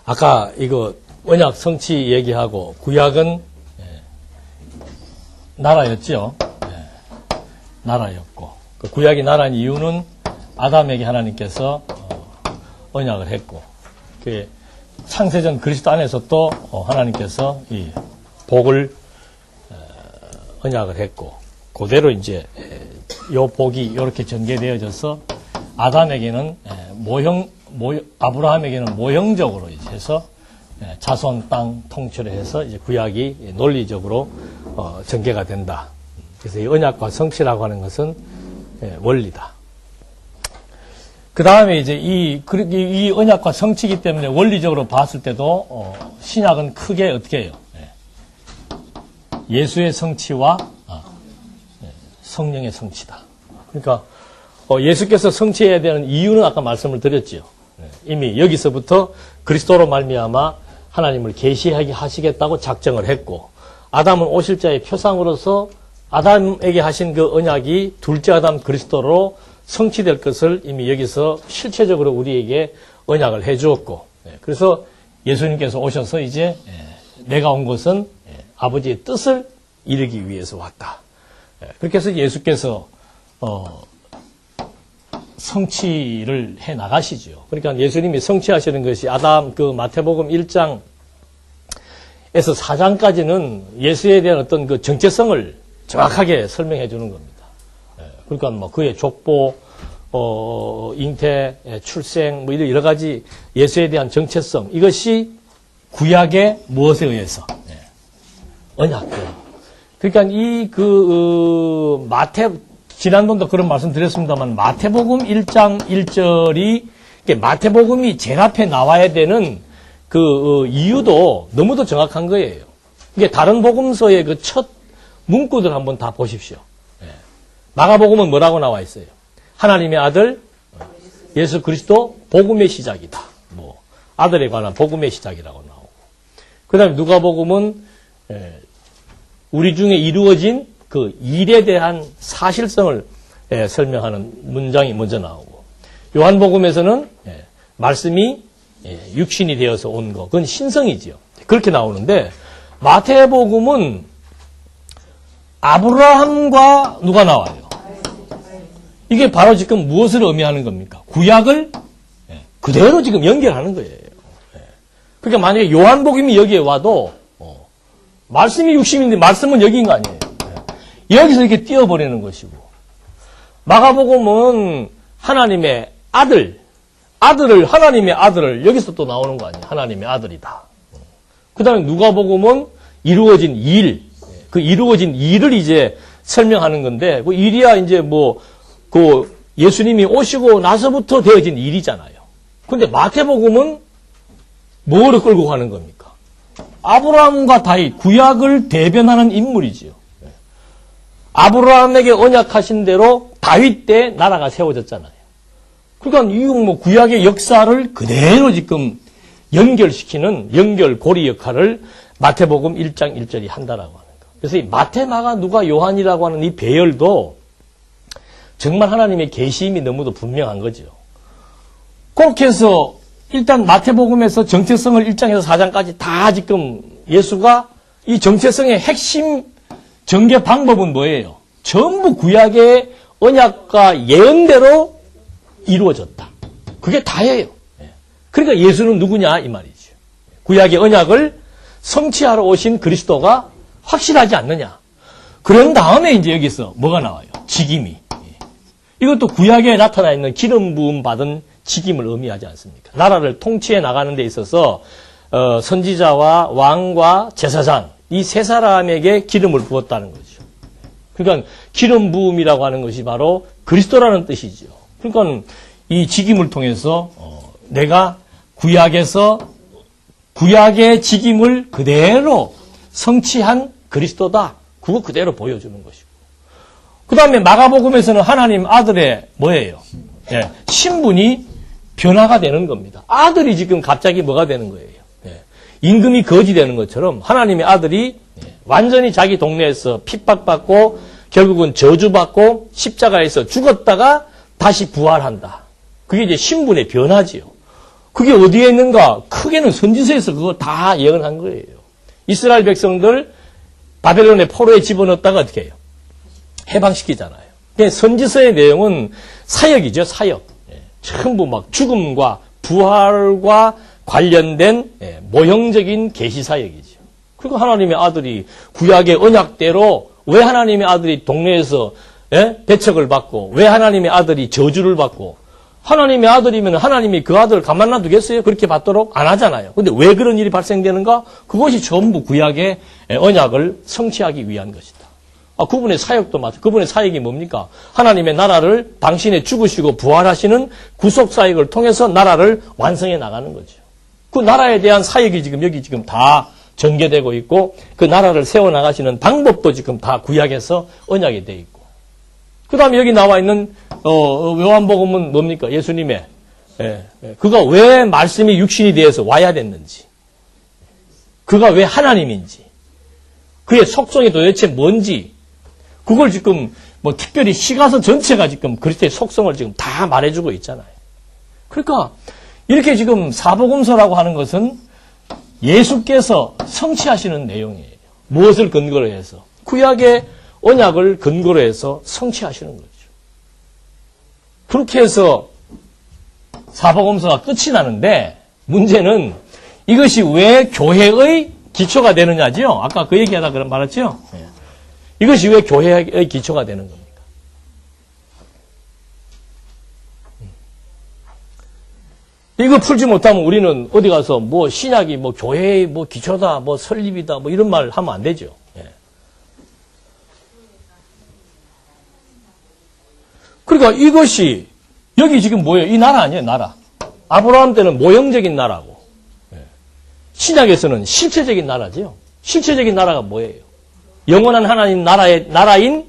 아까 이거 언약 성취 얘기하고 구약은 나라였죠. 나라였고 그 구약이 나라인 이유는 아담에게 하나님께서 언약을 했고 그 창세전 그리스도 안에서 또 하나님께서 이 복을 언약을 했고 그대로 이제 요 복이 이렇게 전개되어져서 아담에게는 아브라함에게는 모형적으로 이제 해서 자손 땅 통치를 해서 이제 구약이 논리적으로 전개가 된다. 그래서 이 언약과 성취라고 하는 것은 원리다. 그 다음에 이제 이 언약과 성취이기 때문에 원리적으로 봤을 때도 신약은 크게 어떻게 해요? 예수의 성취와 성령의 성취다. 그러니까 예수께서 성취해야 되는 이유는 아까 말씀을 드렸죠. 이미 여기서부터 그리스도로 말미암아 하나님을 계시하게 하시겠다고 작정을 했고 아담은 오실 자의 표상으로서 아담에게 하신 그 언약이 둘째 아담 그리스도로 성취될 것을 이미 여기서 실체적으로 우리에게 언약을 해 주었고 그래서 예수님께서 오셔서 이제 내가 온 것은 아버지의 뜻을 이루기 위해서 왔다. 그렇게 해서 예수께서 성취를 해 나가시죠. 그러니까 예수님이 성취하시는 것이 아담 그 마태복음 1장에서 4장까지는 예수에 대한 어떤 그 정체성을 정확하게 설명해 주는 겁니다. 그러니까 뭐 그의 족보, 잉태, 출생 뭐 이런 여러 가지 예수에 대한 정체성 이것이 구약의 무엇에 의해서 언약궤. 그러니까 이 지난번도 그런 말씀 드렸습니다만 마태복음 1장 1절이 마태복음이 제일 앞에 나와야 되는 그 이유도 너무도 정확한 거예요. 이게 다른 복음서의 그 첫 문구들 한번 다 보십시오. 마가복음은 뭐라고 나와 있어요? 하나님의 아들 예수 그리스도 복음의 시작이다. 뭐 아들에 관한 복음의 시작이라고 나오고. 그다음에 누가복음은 우리 중에 이루어진 그 일에 대한 사실성을 설명하는 문장이 먼저 나오고 요한복음에서는 말씀이 육신이 되어서 온 거 그건 신성이지요. 그렇게 나오는데 마태복음은 아브라함과 누가 나와요? 이게 바로 지금 무엇을 의미하는 겁니까? 구약을 그대로 지금 연결하는 거예요. 그러니까 만약에 요한복음이 여기에 와도 말씀이 육신인데 말씀은 여기인 거 아니에요. 여기서 이렇게 띄워버리는 것이고 마가복음은 하나님의 아들을 하나님의 아들을 여기서 또 나오는 거 아니에요. 하나님의 아들이다. 그 다음에 누가복음은 이루어진 일, 그 이루어진 일을 이제 설명하는 건데 그 일이야 이제 그 예수님이 오시고 나서부터 되어진 일이잖아요. 근데 마태복음은 뭐를 끌고 가는 겁니까? 아브라함과 다윗, 구약을 대변하는 인물이지요. 아브라함에게 언약하신 대로 다윗 때 나라가 세워졌잖아요. 그러니까 이 구약의 역사를 그대로 지금 연결시키는 연결고리 역할을 마태복음 1장 1절이 한다라고 하는 거. 그래서 이 마태, 마가, 누가, 요한이라고 하는 이 배열도 정말 하나님의 계시임이 너무도 분명한 거죠. 그렇게 해서 일단 마태복음에서 정체성을 1장에서 4장까지 다 지금 예수가 이 정체성의 핵심 전개 방법은 뭐예요? 전부 구약의 언약과 예언대로 이루어졌다. 그게 다예요. 그러니까 예수는 누구냐 이 말이죠. 구약의 언약을 성취하러 오신 그리스도가 확실하지 않느냐. 그런 다음에 이제 여기서 뭐가 나와요? 직임이. 이것도 구약에 나타나 있는 기름 부음 받은 직임을 의미하지 않습니까? 나라를 통치해 나가는 데 있어서 선지자와 왕과 제사장 이 세 사람에게 기름을 부었다는 거죠. 그러니까 기름 부음이라고 하는 것이 바로 그리스도라는 뜻이죠. 그러니까 이 직임을 통해서 내가 구약의 직임을 그대로 성취한 그리스도다. 그거 그대로 보여주는 것이고. 그 다음에 마가복음에서는 하나님 아들의 뭐예요? 신분이 변화가 되는 겁니다. 아들이 지금 갑자기 뭐가 되는 거예요? 임금이 거지 되는 것처럼 하나님의 아들이 완전히 자기 동네에서 핍박받고 결국은 저주받고 십자가에서 죽었다가 다시 부활한다. 그게 이제 신분의 변화지요. 그게 어디에 있는가? 크게는 선지서에서 그거 다 예언한 거예요. 이스라엘 백성들 바벨론의 포로에 집어넣었다가 어떻게 해요? 해방시키잖아요. 선지서의 내용은 사역이죠, 사역. 전부 막 죽음과 부활과 관련된 모형적인 계시 사역이죠. 그리고 하나님의 아들이 구약의 언약대로 왜 하나님의 아들이 동네에서 배척을 받고 왜 하나님의 아들이 저주를 받고 하나님의 아들이면 하나님이 그 아들을 가만 놔두겠어요? 그렇게 받도록 안 하잖아요. 근데 왜 그런 일이 발생되는가? 그것이 전부 구약의 언약을 성취하기 위한 것이다. 그분의 사역도 맞아. 그분의 사역이 뭡니까? 하나님의 나라를 당신의 죽으시고 부활하시는 구속 사역을 통해서 나라를 완성해 나가는 거죠. 그 나라에 대한 사역이 지금 여기 지금 다 전개되고 있고 그 나라를 세워나가시는 방법도 지금 다 구약에서 언약이 돼 있고 그 다음에 여기 나와 있는 요한복음은 뭡니까? 예수님의 그가 왜 말씀이 육신이 되어서 와야 됐는지 그가 왜 하나님인지 그의 속성이 도대체 뭔지 그걸 지금 뭐 특별히 시가서 전체가 지금 그리스도의 속성을 지금 다 말해주고 있잖아요. 그러니까 이렇게 지금 사복음서라고 하는 것은 예수께서 성취하시는 내용이에요. 무엇을 근거로 해서? 구약의 언약을 근거로 해서 성취하시는 거죠. 그렇게 해서 사복음서가 끝이 나는데 문제는 이것이 왜 교회의 기초가 되느냐지요. 아까 그 얘기하다 말했죠. 이것이 왜 교회의 기초가 되는 겁니까? 이거 풀지 못하면 우리는 어디 가서 뭐 신약이 뭐 교회의 뭐 기초다, 뭐 설립이다, 뭐 이런 말 하면 안 되죠. 그러니까 이것이 여기 지금 뭐예요? 이 나라 아니에요, 나라. 아브라함 때는 모형적인 나라고. 신약에서는 실체적인 나라죠. 실체적인 나라가 뭐예요? 영원한 하나님 나라인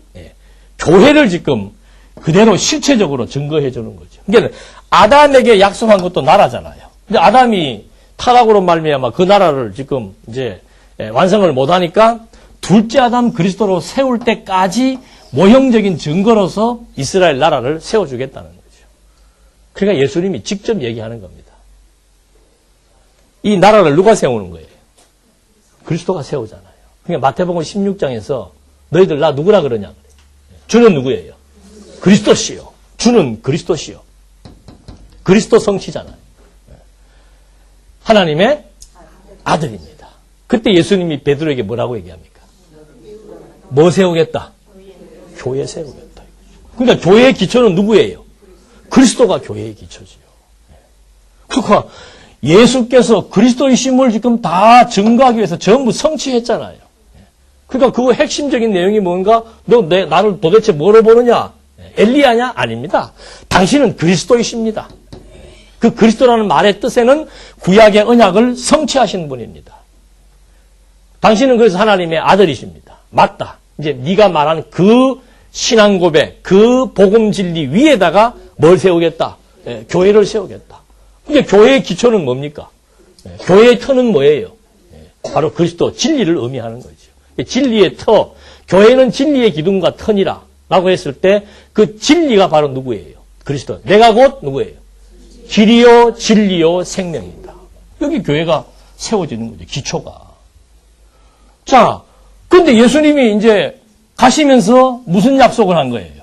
교회를 지금 그대로 실체적으로 증거해 주는 거죠. 그러니까 아담에게 약속한 것도 나라잖아요. 근데 아담이 타락으로 말미암아 그 나라를 지금 이제 완성을 못 하니까 둘째 아담 그리스도로 세울 때까지 모형적인 증거로서 이스라엘 나라를 세워주겠다는 거죠. 그러니까 예수님이 직접 얘기하는 겁니다. 이 나라를 누가 세우는 거예요? 그리스도가 세우잖아요. 그러니까 마태복음 16장에서 너희들 나 누구라 그러냐 그래요. 주는 누구예요? 그리스도시요. 주는 그리스도시요. 그리스도 성취잖아요. 하나님의 아들입니다. 그때 예수님이 베드로에게 뭐라고 얘기합니까? 뭐 세우겠다? 교회 세우겠다. 그러니까 교회의 기초는 누구예요? 그리스도가 교회의 기초지요. 그러니까 예수께서 그리스도이심을 지금 다 증거하기 위해서 전부 성취했잖아요. 그러니까 그 핵심적인 내용이 뭔가? 너 나를 도대체 뭐로 보느냐? 엘리야냐? 아닙니다. 당신은 그리스도이십니다. 그 그리스도라는 말의 뜻에는 구약의 언약을 성취하신 분입니다. 당신은 그래서 하나님의 아들이십니다. 맞다. 이제 네가 말한 그 신앙 고백, 그 복음 진리 위에다가 뭘 세우겠다? 교회를 세우겠다. 그러니까 교회의 기초는 뭡니까? 교회의 터는 뭐예요? 바로 그리스도 진리를 의미하는 거죠. 진리의 터, 교회는 진리의 기둥과 터니라 라고 했을 때 그 진리가 바로 누구예요? 그리스도. 내가 곧 누구예요? 길이요 진리요 생명이다. 여기 교회가 세워지는 거죠. 기초가. 자, 근데 예수님이 이제 가시면서 무슨 약속을 한 거예요?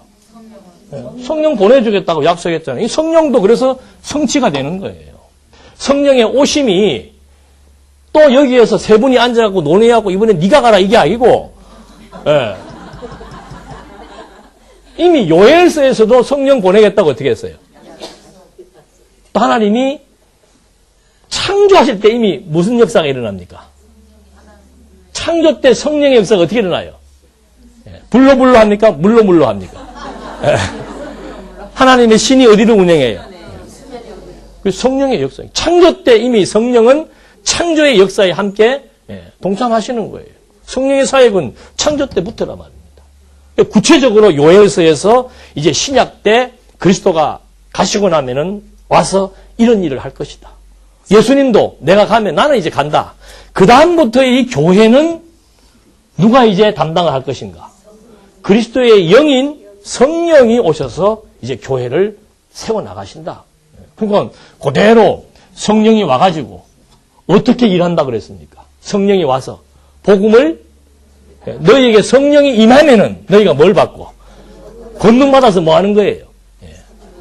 성령 보내주겠다고 약속했잖아요. 이 성령도 그래서 성취가 되는 거예요. 성령의 오심이 또 여기에서 세 분이 앉아갖고 논의하고 이번에 네가 가라 이게 아니고 이미 요엘서에서도 성령 보내겠다고 어떻게 했어요? 또 하나님이 창조하실 때 이미 무슨 역사가 일어납니까? 창조 때 성령의 역사가 어떻게 일어나요? 불로 합니까? 물로 합니까? 하나님의 신이 어디를 운행해요? 그 성령의 역사. 창조 때 이미 성령은 창조의 역사에 함께 동참하시는 거예요. 성령의 사역은 창조 때부터란 말입니다. 구체적으로 요엘서에서 이제 신약 때 그리스도가 가시고 나면은 와서 이런 일을 할 것이다. 예수님도 내가 가면 나는 이제 간다. 그 다음부터의 이 교회는 누가 이제 담당을 할 것인가? 그리스도의 영인 성령이 오셔서 이제 교회를 세워나가신다. 그러니까 그대로 성령이 와가지고 어떻게 일한다 그랬습니까? 성령이 와서 복음을 너희에게 성령이 임하면은 너희가 뭘 받고 권능 받아서 뭐 하는 거예요?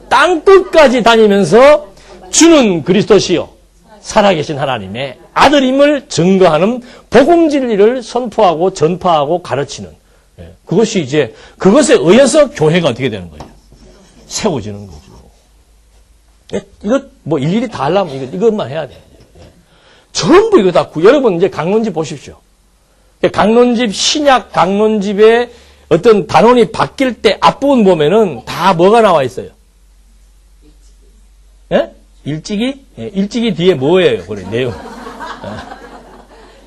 땅끝까지 다니면서 주는 그리스도시요 살아계신 하나님의 아들임을 증거하는 복음 진리를 선포하고 전파하고 가르치는 그것이 이제 그것에 의해서 교회가 어떻게 되는 거예요? 세워지는 거죠. 이거 뭐 일일이 다 하려면 이것만 해야 돼요. 전부 이거 다 여러분 이제 강론집 보십시오. 강론집 신약 강론집의 어떤 단원이 바뀔 때 앞부분 보면은 다 뭐가 나와 있어요? 예? 일찍이? 예, 일찍이 뒤에 뭐예요? 그래 내용.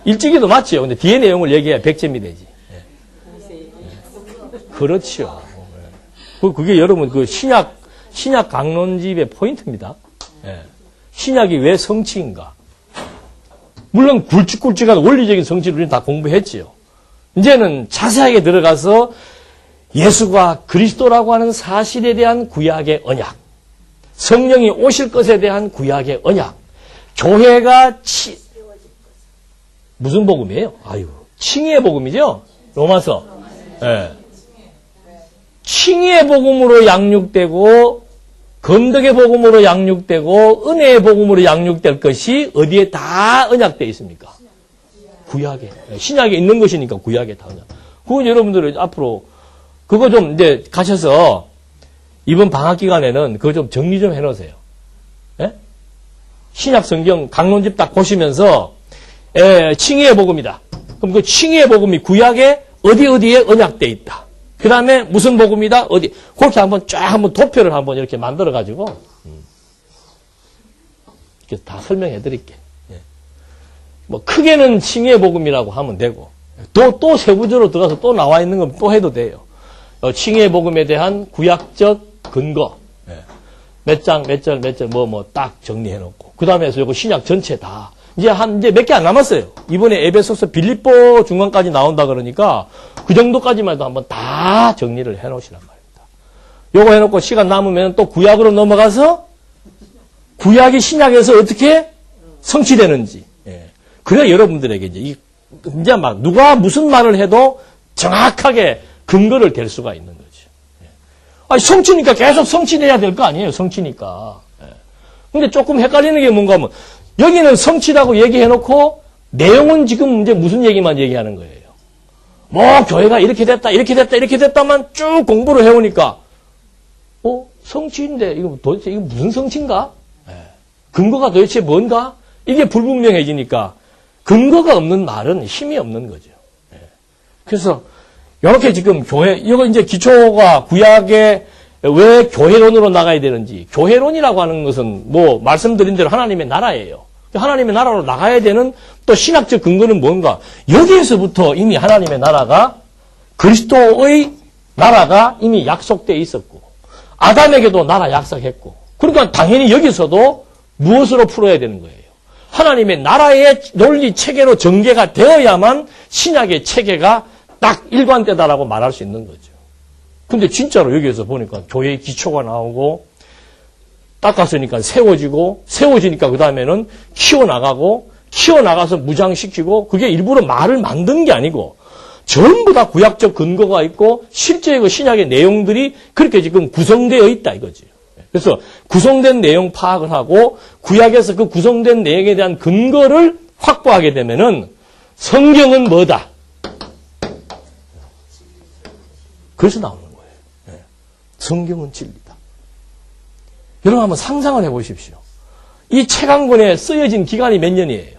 일찍이도 맞죠. 근데 뒤에 내용을 얘기해야 100점이 되지. 그렇죠. 그게 여러분 그 신약 강론집의 포인트입니다. 예. 신약이 왜 성취인가? 물론 굵직굵직한 원리적인 성취를 우리는 다 공부했지요. 이제는 자세하게 들어가서 예수가 그리스도라고 하는 사실에 대한 구약의 언약, 성령이 오실 것에 대한 구약의 언약, 교회가 무슨 복음이에요? 아유, 칭의의 복음이죠? 로마서. 예. 칭의의 복음으로 양육되고 건덕의 복음으로 양육되고 은혜의 복음으로 양육될 것이 어디에 다 언약되어 있습니까? 구약에. 신약에 있는 것이니까 구약에 다 언약. 그건 여러분들 앞으로 그거 좀 이제 가셔서 이번 방학 기간에는 그거 좀 정리 좀 해놓으세요. 예? 신약 성경 강론집 딱 보시면서 칭의의 복음이다. 그럼 그 칭의의 복음이 구약에 어디에 언약되어 있다. 그 다음에 무슨 복음이다? 어디? 그렇게 한번 도표를 한번 이렇게 만들어가지고, 이렇게 다 설명해 드릴게. 뭐, 크게는 칭의의 복음이라고 하면 되고, 또 세부적으로 들어가서 또 나와 있는 건 또 해도 돼요. 칭의의 복음에 대한 구약적 근거. 몇 장, 몇 절, 딱 정리해 놓고. 그 다음에 요거 신약 전체 다. 이제 몇 개 안 남았어요. 이번에 에베소서 빌립보 중간까지 나온다 그러니까 그 정도까지만 해도 한번 다 정리를 해 놓으시란 말입니다. 요거 해 놓고 시간 남으면 또 구약으로 넘어가서 구약이 신약에서 어떻게 성취되는지. 그래 여러분들에게 이제 막 누가 무슨 말을 해도 정확하게 근거를 댈 수가 있는 거죠. 아니, 성취니까 계속 성취돼야 될 거 아니에요. 성취니까. 근데 조금 헷갈리는 게 뭔가 하면 여기는 성취라고 얘기해놓고 내용은 지금 이제 무슨 얘기만 얘기하는 거예요. 뭐 교회가 이렇게 됐다만 쭉 공부를 해오니까 성취인데 이거 도대체 이거 무슨 성취인가? 근거가 도대체 뭔가? 이게 불분명해지니까 근거가 없는 말은 힘이 없는 거죠. 그래서 이렇게 지금 이거 이제 기초가 구약에 왜 교회론으로 나가야 되는지, 교회론이라고 하는 것은 뭐 말씀드린 대로 하나님의 나라예요. 하나님의 나라로 나가야 되는 또 신학적 근거는 뭔가? 여기에서부터 이미 하나님의 나라가 그리스도의 나라가 이미 약속되어 있었고 아담에게도 나라 약속했고 그러니까 당연히 여기서도 무엇으로 풀어야 되는 거예요? 하나님의 나라의 논리 체계로 전개가 되어야만 신약의 체계가 딱 일관되다라고 말할 수 있는 거죠. 근데 진짜로 여기에서 보니까 교회의 기초가 나오고 닦았으니까 세워지니까 그 다음에는 키워나가서 무장시키고 그게 일부러 말을 만든 게 아니고 전부 다 구약적 근거가 있고 실제 그 신약의 내용들이 그렇게 지금 구성되어 있다 이거지. 그래서 구성된 내용 파악을 하고 구약에서 그 구성된 내용에 대한 근거를 확보하게 되면은 성경은 뭐다? 그래서 나오는 거예요. 성경은 진리다. 여러분 한번 상상을 해보십시오. 이 책 한 권에 쓰여진 기간이 몇 년이에요?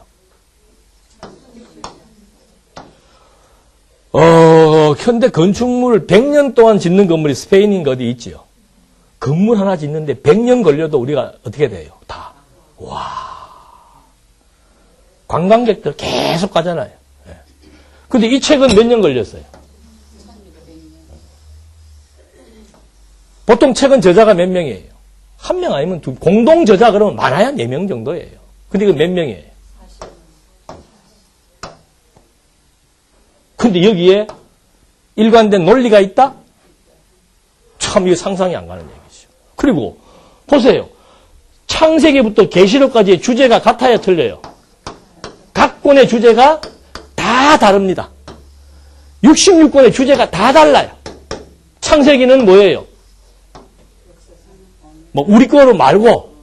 현대 건축물 100년 동안 짓는 건물이 스페인인가 어디 있지요? 건물 하나 짓는데 100년 걸려도 우리가 어떻게 돼요? 다. 와. 관광객들 계속 가잖아요. 근데 이 책은 몇 년 걸렸어요? 보통 책은 저자가 몇 명이에요? 한 명 아니면 공동 저자 그러면 많아야 4명 정도예요. 근데 이거 몇 명이에요? 근데 여기에 일관된 논리가 있다? 참 이거 상상이 안 가는 얘기죠. 그리고 보세요. 창세기부터 계시록까지의 주제가 같아야 틀려요. 각 권의 주제가 다 다릅니다. 66권의 주제가 다 달라요. 창세기는 뭐예요? 뭐 우리 거로 말고,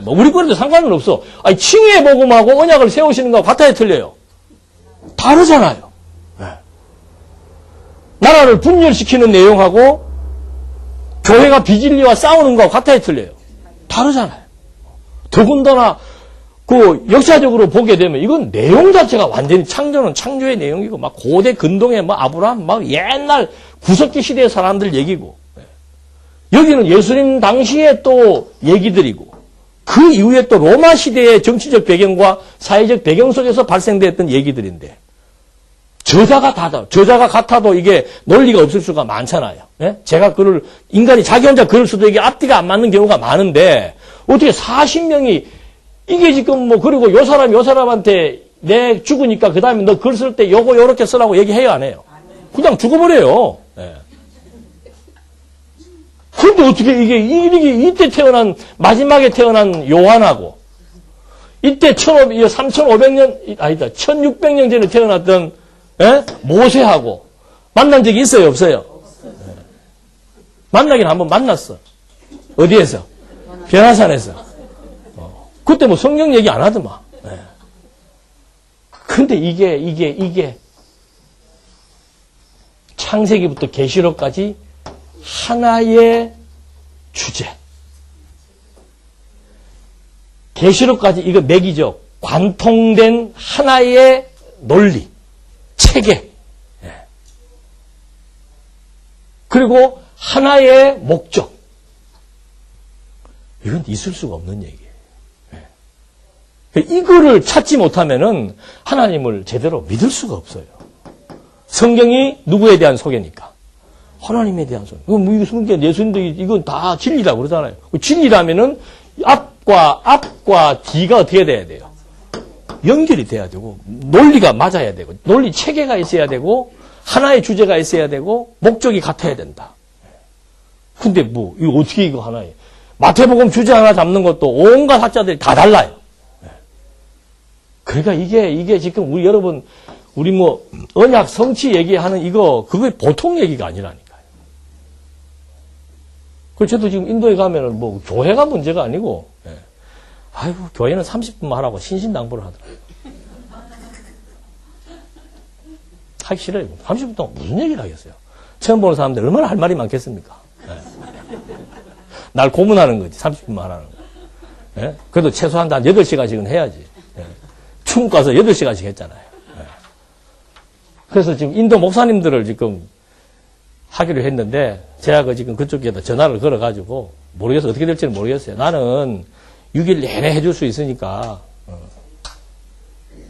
뭐 우리 거로도 상관은 없어. 아니 칭의의 복음하고 언약을 세우시는 거하고 같아야 틀려요. 다르잖아요. 나라를 분열시키는 내용하고 교회가 비진리와 싸우는 거하고 같아야 틀려요. 다르잖아요. 더군다나 그 역사적으로 보게 되면 이건 내용 자체가 완전히 창조는 창조의 내용이고 막 고대 근동의 뭐 아브라함 막 옛날 구석기 시대의 사람들 얘기고 여기는 예수님 당시에 또 얘기들이고 그 이후에 또 로마 시대의 정치적 배경과 사회적 배경 속에서 발생됐던 얘기들인데 저자가 저자가 같아도 이게 논리가 없을 수가 많잖아요. 예? 제가 글을 인간이 자기 혼자 글을 써도 이게 앞뒤가 안 맞는 경우가 많은데 어떻게 40명이 이게 지금 뭐 그리고 요 사람한테 내 죽으니까 그 다음에 너 글 쓸 때 요거 요렇게 쓰라고 얘기해요 안 해요? 그냥 죽어버려요. 예. 그런데 어떻게 이게 이때 태어난 마지막에 태어난 요한하고 이때 3,500년 아니다 1,600년 전에 태어났던 모세하고 만난 적이 있어요 없어요? 만나긴 한번 만났어. 어디에서? 변화산에서. 그때 뭐 성경 얘기 안 하더만. 근데 이게 창세기부터 계시록까지 하나의 주제. 계시록까지 이거 맥이죠. 관통된 하나의 논리, 체계. 그리고 하나의 목적. 이건 있을 수가 없는 얘기예요. 이거를 찾지 못하면은 하나님을 제대로 믿을 수가 없어요. 성경이 누구에 대한 소개니까? 하나님에 대한 소개. 뭐 성경 예수님도 이건 다 진리라고 그러잖아요. 진리라면은 앞과 뒤가 어떻게 돼야 돼요? 연결이 돼야 되고 논리가 맞아야 되고 논리 체계가 있어야 되고 하나의 주제가 있어야 되고 목적이 같아야 된다. 근데 뭐 이거 어떻게 이거 하나에 마태복음 주제 하나 잡는 것도 온갖 학자들이 다 달라요. 그러니까 이게 지금 우리 뭐 언약 성취 얘기하는 그게 보통 얘기가 아니라니까요. 그래서 저도 지금 인도에 가면은 뭐 교회가 문제가 아니고, 아이고 교회는 30분만 하라고 신신당부를 하더라고요. 하기 싫어요. 30분 동안 무슨 얘기를 하겠어요? 처음 보는 사람들 얼마나 할 말이 많겠습니까? 날 고문하는 거지. 30분만 하라는 거. 그래도 최소한 한 8시간씩은 해야지. 중국 가서 8시간씩 했잖아요. 그래서 지금 인도 목사님들을 지금 하기로 했는데, 제가 지금 그쪽에다 전화를 걸어가지고, 모르겠어요. 어떻게 될지는 모르겠어요. 나는 6일 내내 해줄 수 있으니까,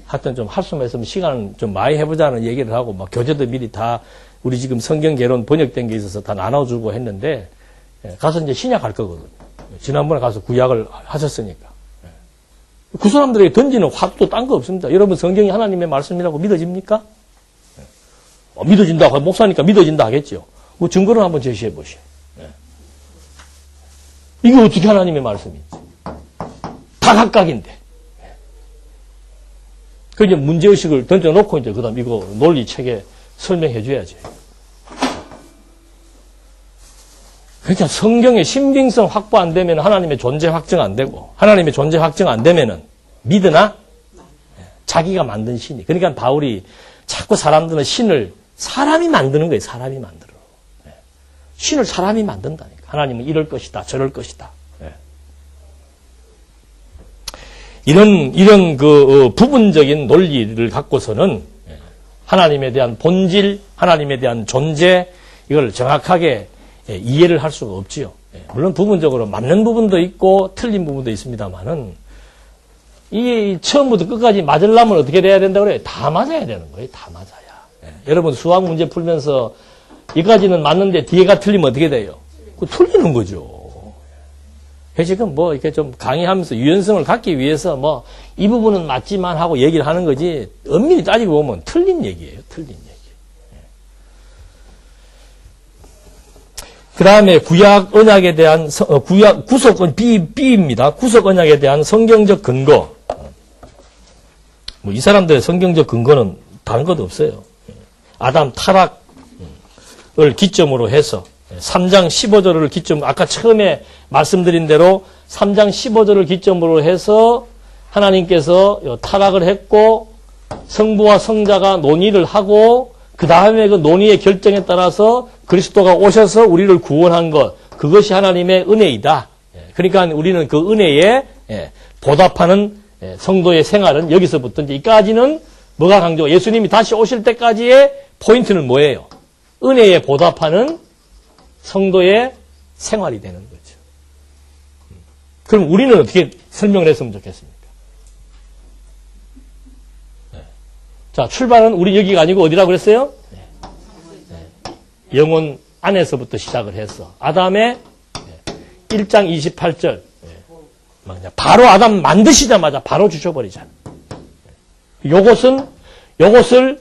하여튼 좀 할 수만 있으면 시간을 좀 많이 해보자는 얘기를 하고, 막 교재도 미리 다, 우리 지금 성경개론 번역된 게 있어서 다 나눠주고 했는데, 가서 이제 신약할 거거든요. 지난번에 가서 구약을 하셨으니까. 그 사람들에게 던지는 화두도 딴 거 없습니다. 여러분 성경이 하나님의 말씀이라고 믿어집니까? 믿어진다. 목사니까 믿어진다 하겠죠. 그 증거를 한번 제시해 보시오. 이게 어떻게 하나님의 말씀인지. 다 각각인데. 그 이제 문제의식을 던져놓고 이제 그 다음 이거 논리 체계 설명해 줘야지. 그러니까 성경의 신빙성 확보 안 되면 하나님의 존재 확증 안 되고 하나님의 존재 확증 안 되면은 믿으나 자기가 만든 신이. 그러니까 바울이 자꾸 사람들은 신을 사람이 만드는 거예요. 사람이 만들어. 신을 사람이 만든다니까. 하나님은 이럴 것이다. 저럴 것이다. 이런 그 부분적인 논리를 갖고서는 하나님에 대한 본질, 하나님에 대한 존재 이걸 정확하게 이해를 할 수가 없지요. 물론 부분적으로 맞는 부분도 있고 틀린 부분도 있습니다만은 이 처음부터 끝까지 맞으려면 어떻게 돼야 된다 그래요? 다 맞아야 되는 거예요. 다 맞아야. 여러분 수학 문제 풀면서 이까지는 맞는데 뒤에가 틀리면 어떻게 돼요? 틀리는 거죠. 지금 뭐 이렇게 좀 강의하면서 유연성을 갖기 위해서 뭐 이 부분은 맞지만 하고 얘기를 하는 거지 엄밀히 따지고 보면 틀린 얘기예요. 틀린 얘기. 그 다음에 구약 언약에 대한 B입니다. 구속 언약에 대한 성경적 근거. 뭐 이 사람들의 성경적 근거는 다른 것도 없어요. 아담 타락을 기점으로 해서 3장 15절을 기점, 아까 처음에 말씀드린 대로 3장 15절을 기점으로 해서 하나님께서 타락을 했고 성부와 성자가 논의를 하고 그 다음에 그 논의의 결정에 따라서 그리스도가 오셔서 우리를 구원한 것, 그것이 하나님의 은혜이다. 그러니까 우리는 그 은혜에 보답하는 성도의 생활은 여기서부터 이제까지는 뭐가 강조? 예수님이 다시 오실 때까지의 포인트는 뭐예요? 은혜에 보답하는 성도의 생활이 되는 거죠. 그럼 우리는 어떻게 설명을 했으면 좋겠습니까? 자, 출발은 우리 여기가 아니고 어디라고 그랬어요? 영혼 안에서부터 시작을 했어. 아담의 1장 28절. 바로 아담 만드시자마자 바로 주셔버리잖아. 요것을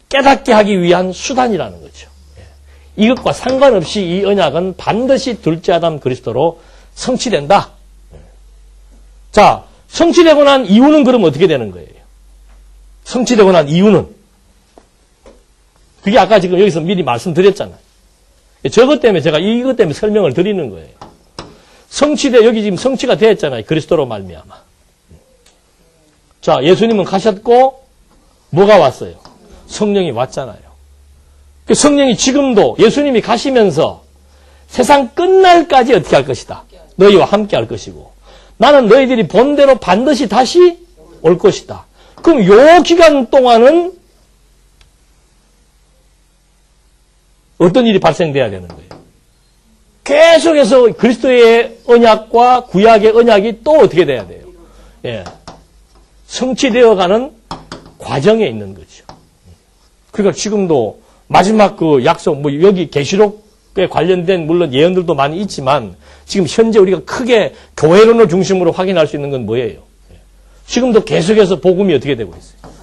깨닫게 하기 위한 수단이라는 거죠. 이것과 상관없이 이 언약은 반드시 둘째 아담 그리스도로 성취된다. 자, 성취되고 난 이유는 그럼 어떻게 되는 거예요? 성취되고 난 이유는 그게 아까 지금 여기서 미리 말씀드렸잖아요. 저것 때문에 제가 이것 때문에 설명을 드리는 거예요. 여기 지금 성취가 되었잖아요. 그리스도로 말미암아. 자, 예수님은 가셨고 뭐가 왔어요? 성령이 왔잖아요. 성령이 지금도 예수님이 가시면서 세상 끝날까지 어떻게 할 것이다? 너희와 함께 할 것이고 나는 너희들이 본대로 반드시 다시 올 것이다. 그럼 요 기간 동안은 어떤 일이 발생돼야 되는 거예요? 계속해서 그리스도의 언약과 구약의 언약이 또 어떻게 돼야 돼요? 성취되어가는 과정에 있는 거죠. 그러니까 지금도 마지막 그 약속, 뭐 여기 계시록에 관련된 물론 예언들도 많이 있지만 지금 현재 우리가 크게 교회론을 중심으로 확인할 수 있는 건 뭐예요? 지금도 계속해서 복음이 어떻게 되고 있어요?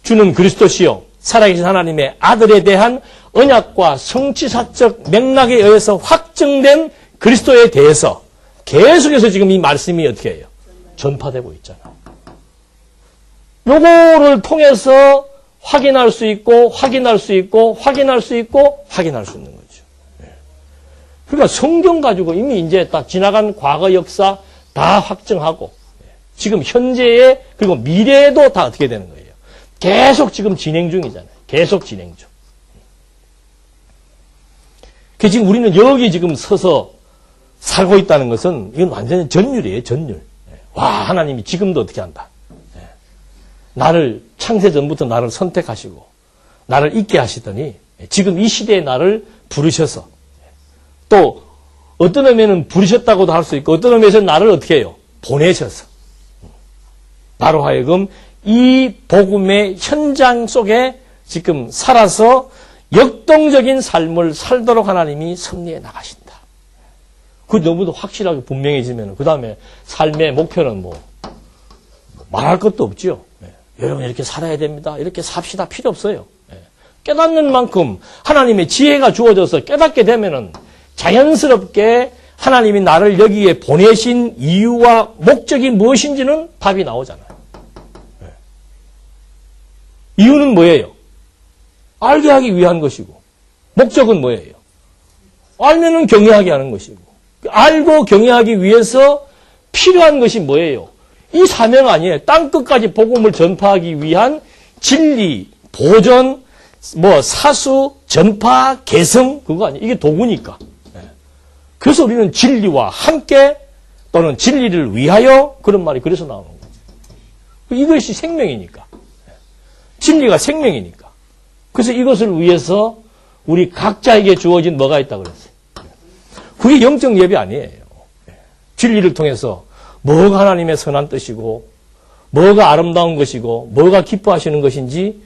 주는 그리스도시요 살아계신 하나님의 아들에 대한 언약과 성취사적 맥락에 의해서 확정된 그리스도에 대해서 계속해서 지금 이 말씀이 어떻게 해요? 전파되고 있잖아요. 요거를 통해서 확인할 수 있고 확인할 수 있고 확인할 수 있고 확인할 수 있는 거죠. 그러니까 성경 가지고 이미 이제 딱 지나간 과거 역사 다 확정하고 지금 현재의 그리고 미래에도 다 어떻게 되는 거예요? 계속 지금 진행 중이잖아요. 계속 진행 중. 그 지금 우리는 여기 지금 서서 살고 있다는 것은 이건 완전히 전율이에요. 전율. 와, 하나님이 지금도 어떻게 한다. 나를 창세 전부터 나를 선택하시고 나를 있게 하시더니 지금 이 시대에 나를 부르셔서 또 어떤 의미에는 부르셨다고도 할 수 있고 어떤 의미에서는 나를 어떻게 해요? 보내셔서 나로 하여금 이 복음의 현장 속에 지금 살아서 역동적인 삶을 살도록 하나님이 섭리해 나가신다. 그 너무도 확실하게 분명해지면 그 다음에 삶의 목표는 뭐 말할 것도 없죠. 여러분 이렇게 살아야 됩니다. 이렇게 삽시다 필요 없어요. 깨닫는 만큼 하나님의 지혜가 주어져서 깨닫게 되면은 자연스럽게 하나님이 나를 여기에 보내신 이유와 목적이 무엇인지는 답이 나오잖아요. 이유는 뭐예요? 알게 하기 위한 것이고 목적은 뭐예요? 알면은 경외하게 하는 것이고 알고 경외하기 위해서 필요한 것이 뭐예요? 이 사명 아니에요. 땅끝까지 복음을 전파하기 위한 진리, 보전, 뭐 사수, 전파, 개성 그거 아니에요. 이게 도구니까. 그래서 우리는 진리와 함께 또는 진리를 위하여 그런 말이 그래서 나오는 거죠. 이것이 생명이니까. 진리가 생명이니까. 그래서 이것을 위해서 우리 각자에게 주어진 뭐가 있다고 그랬어요. 그게 영적 예배 아니에요. 진리를 통해서 뭐가 하나님의 선한 뜻이고 뭐가 아름다운 것이고 뭐가 기뻐하시는 것인지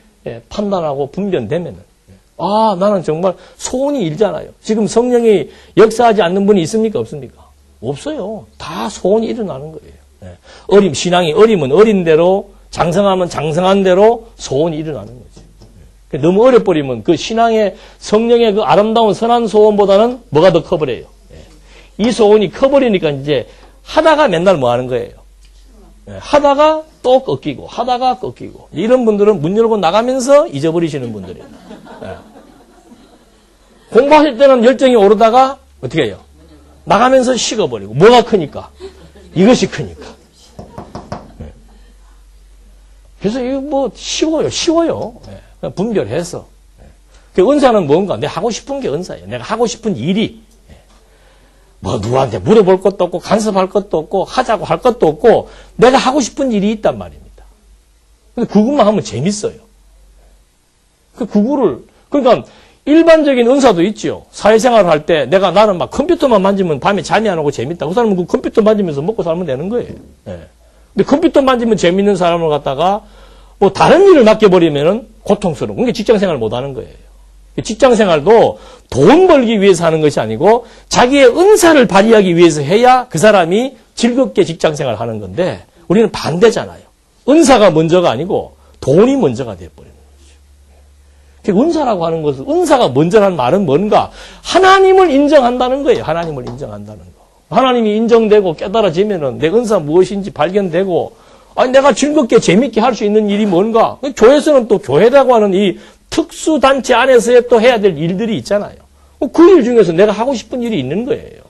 판단하고 분별되면은 아 나는 정말 소원이 일잖아요. 지금 성령이 역사하지 않는 분이 있습니까? 없습니까? 없어요. 다 소원이 일어나는 거예요. 신앙이 어리면 어린 대로 장성하면 장성한 대로 소원이 일어나는 거죠. 너무 어려버리면 그 신앙의 성령의 그 아름다운 선한 소원보다는 뭐가 더 커버려요. 이 소원이 커버리니까 이제 하다가 맨날 뭐 하는 거예요. 하다가 또 꺾이고 하다가 꺾이고 이런 분들은 문 열고 나가면서 잊어버리시는 분들이에요. 공부하실 때는 열정이 오르다가 어떻게 해요? 나가면서 식어버리고 뭐가 크니까? 이것이 크니까. 그래서 이거 뭐 쉬워요. 분별해서. 그 은사는 뭔가? 내가 하고 싶은 게 은사예요. 내가 하고 싶은 일이. 뭐 누구한테 물어볼 것도 없고 간섭할 것도 없고 하자고 할 것도 없고 내가 하고 싶은 일이 있단 말입니다. 근데 그것만 하면 재밌어요. 그러니까 일반적인 은사도 있죠. 사회생활을 할 때 나는 막 컴퓨터만 만지면 밤에 잠이 안 오고 재밌다. 그 사람은 그 컴퓨터 만지면서 먹고 살면 되는 거예요. 근데 컴퓨터 만지면 재밌는 사람을 갖다가 뭐 다른 일을 맡겨버리면은 고통스러운. 그게 직장생활을 못 하는 거예요. 직장생활도 돈 벌기 위해서 하는 것이 아니고 자기의 은사를 발휘하기 위해서 해야 그 사람이 즐겁게 직장생활을 하는 건데 우리는 반대잖아요. 은사가 먼저가 아니고 돈이 먼저가 되어버리는 거죠. 은사라고 하는 것은 은사가 먼저라는 말은 뭔가? 하나님을 인정한다는 거예요. 하나님을 인정한다는 거. 하나님이 인정되고 깨달아지면은 내 은사 무엇인지 발견되고 내가 즐겁게 재밌게 할 수 있는 일이 뭔가? 교회에서는 또 교회라고 하는 이 특수단체 안에서의 또 해야 될 일들이 있잖아요. 그 일 중에서 내가 하고 싶은 일이 있는 거예요.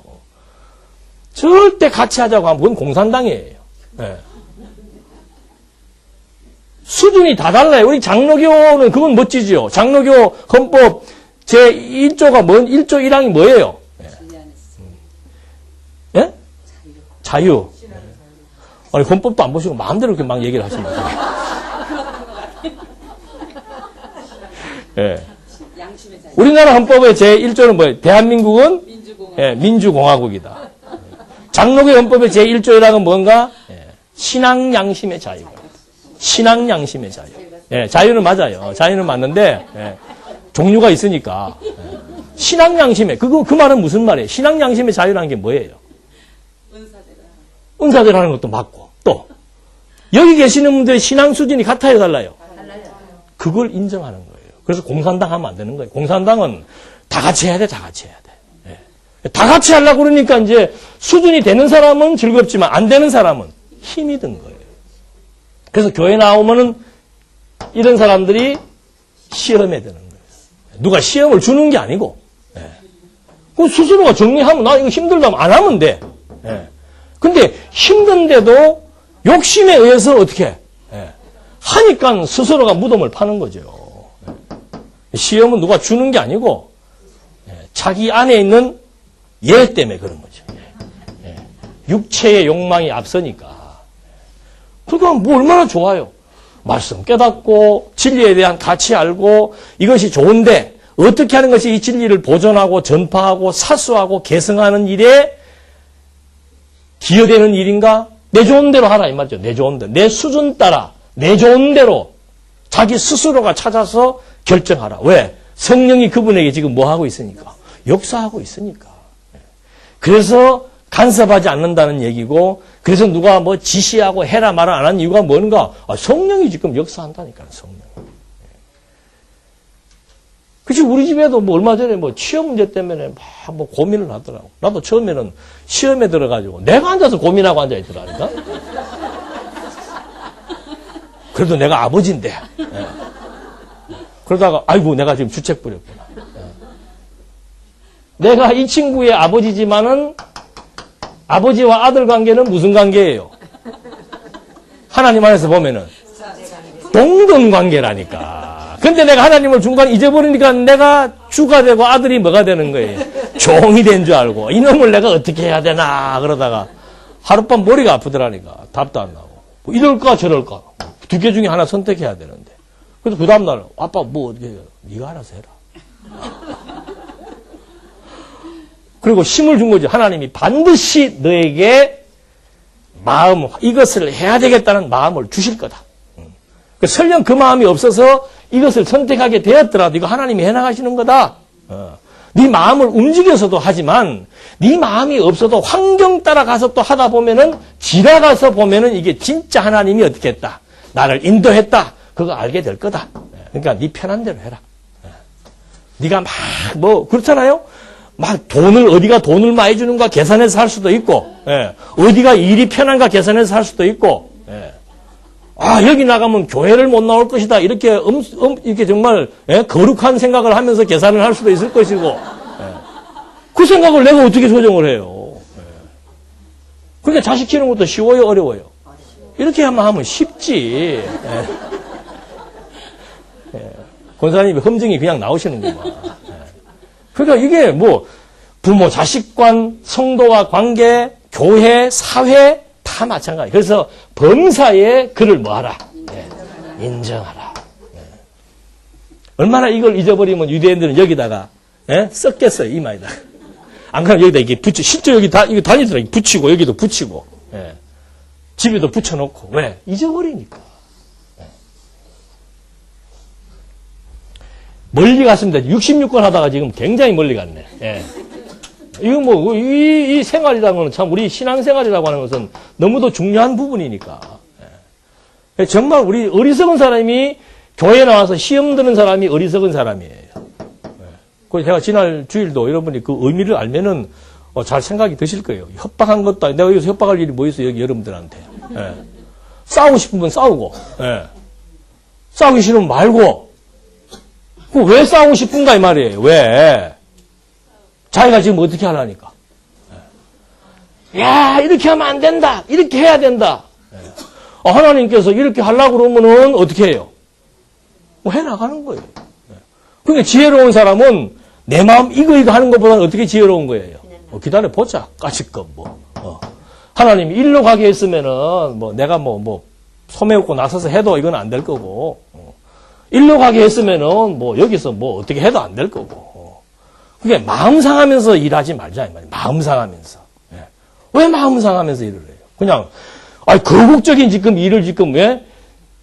절대 같이 하자고 하면 그건 공산당이에요. 수준이 다 달라요. 우리 장로교는 그건 멋지죠. 장로교 헌법 제1조가 1조 1항이 뭐예요? 예? 자유. 아니, 헌법도 안 보시고 마음대로 이렇게 막 얘기를 하십니다. 예. 우리나라 헌법의 제1조는 뭐예요? 대한민국은 민주공화국이다. 장로교 헌법의 제1조 1항은 뭔가? 신앙양심의 자유. 신앙양심의 자유. 자유는 맞아요. 자유는 맞는데 종류가 있으니까. 신앙양심의 그 말은 무슨 말이에요? 신앙양심의 자유라는 게 뭐예요? 은사대로 하는 것도 맞고 또 여기 계시는 분들의 신앙 수준이 같아요, 달라요? 그걸 인정하는 거예요. 그래서 공산당 하면 안 되는 거예요. 공산당은 다 같이 해야 돼, 다 같이 해야 돼. 다 같이 하려고 그러니까 이제 수준이 되는 사람은 즐겁지만 안 되는 사람은 힘이 든 거예요. 그래서 교회 나오면은 이런 사람들이 시험에 드는 거예요. 누가 시험을 주는 게 아니고, 그 스스로가 정리하면 나 이거 힘들다면 안 하면 돼. 근데 힘든데도 욕심에 의해서 어떻게 하니까 스스로가 무덤을 파는 거죠. 시험은 누가 주는 게 아니고 자기 안에 있는 예 때문에 그런 거죠. 육체의 욕망이 앞서니까. 그러니까 뭐 얼마나 좋아요. 말씀 깨닫고 진리에 대한 가치 알고 이것이 좋은데 어떻게 하는 것이 이 진리를 보존하고 전파하고 사수하고 계승하는 일에 기여되는 일인가? 내 좋은 대로 하라 이 말이죠. 내 좋은 대로. 내 수준 따라 내 좋은 대로 자기 스스로가 찾아서 결정하라. 왜? 성령이 그분에게 지금 뭐 하고 있으니까? 역사하고 있으니까. 그래서 간섭하지 않는다는 얘기고 그래서 누가 뭐 지시하고 해라 말아 안 하는 이유가 뭔가? 성령이 지금 역사한다니까요. 성령. 그치 우리 집에도 뭐 얼마 전에 뭐 취업 문제 때문에 막 뭐 고민을 하더라고. 나도 처음에는 시험에 들어가지고 내가 앉아서 고민하고 앉아 있더라니까. 그래도 내가 아버지인데. 그러다가 아이고 내가 지금 주책 부렸구나. 내가 이 친구의 아버지지만은 아버지와 아들 관계는 무슨 관계예요? 하나님 안에서 보면은 동등 관계라니까. 근데 내가 하나님을 중간에 잊어버리니까 내가 주가 되고 아들이 뭐가 되는 거예요? 종이 된 줄 알고 이놈을 내가 어떻게 해야 되나 그러다가 하룻밤 머리가 아프더라니까. 답도 안 나오고 뭐 이럴까 저럴까 두 개 중에 하나 선택해야 되는데 그래서 그 다음날 아빠 뭐 어떻게 해요? 네가 알아서 해라. 그리고 힘을 준 거죠. 하나님이 반드시 너에게 마음 이것을 해야 되겠다는 마음을 주실 거다. 설령 그 마음이 없어서 이것을 선택하게 되었더라도 이거 하나님이 해나가시는 거다. 네 마음을 움직여서도 하지만 네 마음이 없어도 환경 따라가서 또 하다 보면은 지나가서 보면은 이게 진짜 하나님이 어떻게 했다. 나를 인도했다. 그거 알게 될 거다. 그러니까 네 편한 대로 해라. 네가 막 뭐 그렇잖아요. 막 어디가 돈을 많이 주는가 계산해서 할 수도 있고, 예. 어디가 일이 편한가 계산해서 할 수도 있고, 예. 아 여기 나가면 교회를 못 나올 것이다 이렇게 이렇게 정말 예? 거룩한 생각을 하면서 계산을 할 수도 있을 것이고, 예. 그 생각을 내가 어떻게 조정을 해요? 예. 그러니까 자식 키우는 것도 쉬워요, 어려워요? 이렇게 하면 쉽지. 예. 예. 권사님이 험증이 그냥 나오시는구만. 예. 그러니까 이게 뭐 부모 자식 간, 성도와 관계, 교회, 사회 다 마찬가지. 그래서 범사에 그를 뭐하라? 예. 인정하라. 예. 얼마나 이걸 잊어버리면 유대인들은 여기다가 예? 썼겠어요, 이마에다. 안 그러면 여기다 이게 실제 여기 이거 다니더라. 붙이고 여기도 붙이고. 예. 집에도 붙여놓고. 왜? 잊어버리니까. 예. 멀리 갔습니다. 66권 하다가 지금 굉장히 멀리 갔네. 예. 이거 뭐, 이 생활이라는 건 참 우리 신앙생활이라고 하는 것은 너무도 중요한 부분이니까. 예. 정말 우리 어리석은 사람이 교회에 나와서 시험 드는 사람이 어리석은 사람이에요. 예. 그래서 제가 지난 주일도 여러분이 그 의미를 알면은 잘 생각이 드실 거예요. 협박한 것도 아니고, 내가 여기서 협박할 일이 뭐 있어요, 여기 여러분들한테. 예. 싸우고 싶으면 싸우고, 예. 싸우기 싫으면 말고, 왜 싸우고 싶은가, 이 말이에요. 왜? 자기가 지금 어떻게 하라니까. 예. 야, 이렇게 하면 안 된다. 이렇게 해야 된다. 예. 하나님께서 이렇게 하려고 그러면은 어떻게 해요? 뭐 해나가는 거예요. 예. 그러니까 지혜로운 사람은 내 마음 이거 하는 것보다는 어떻게 지혜로운 거예요? 기다려보자. 까짓것 뭐. 하나님이 일로 가게 했으면은 내가 소매 없고 나서서 해도 이건 안 될 거고. 일로 가게 했으면은 여기서 어떻게 해도 안 될 거고. 그게 마음 상하면서 일하지 말자 이 말이에요. 마음 상하면서. 예. 왜 마음 상하면서 일을 해요? 그냥 거국적인 지금 일을 지금 왜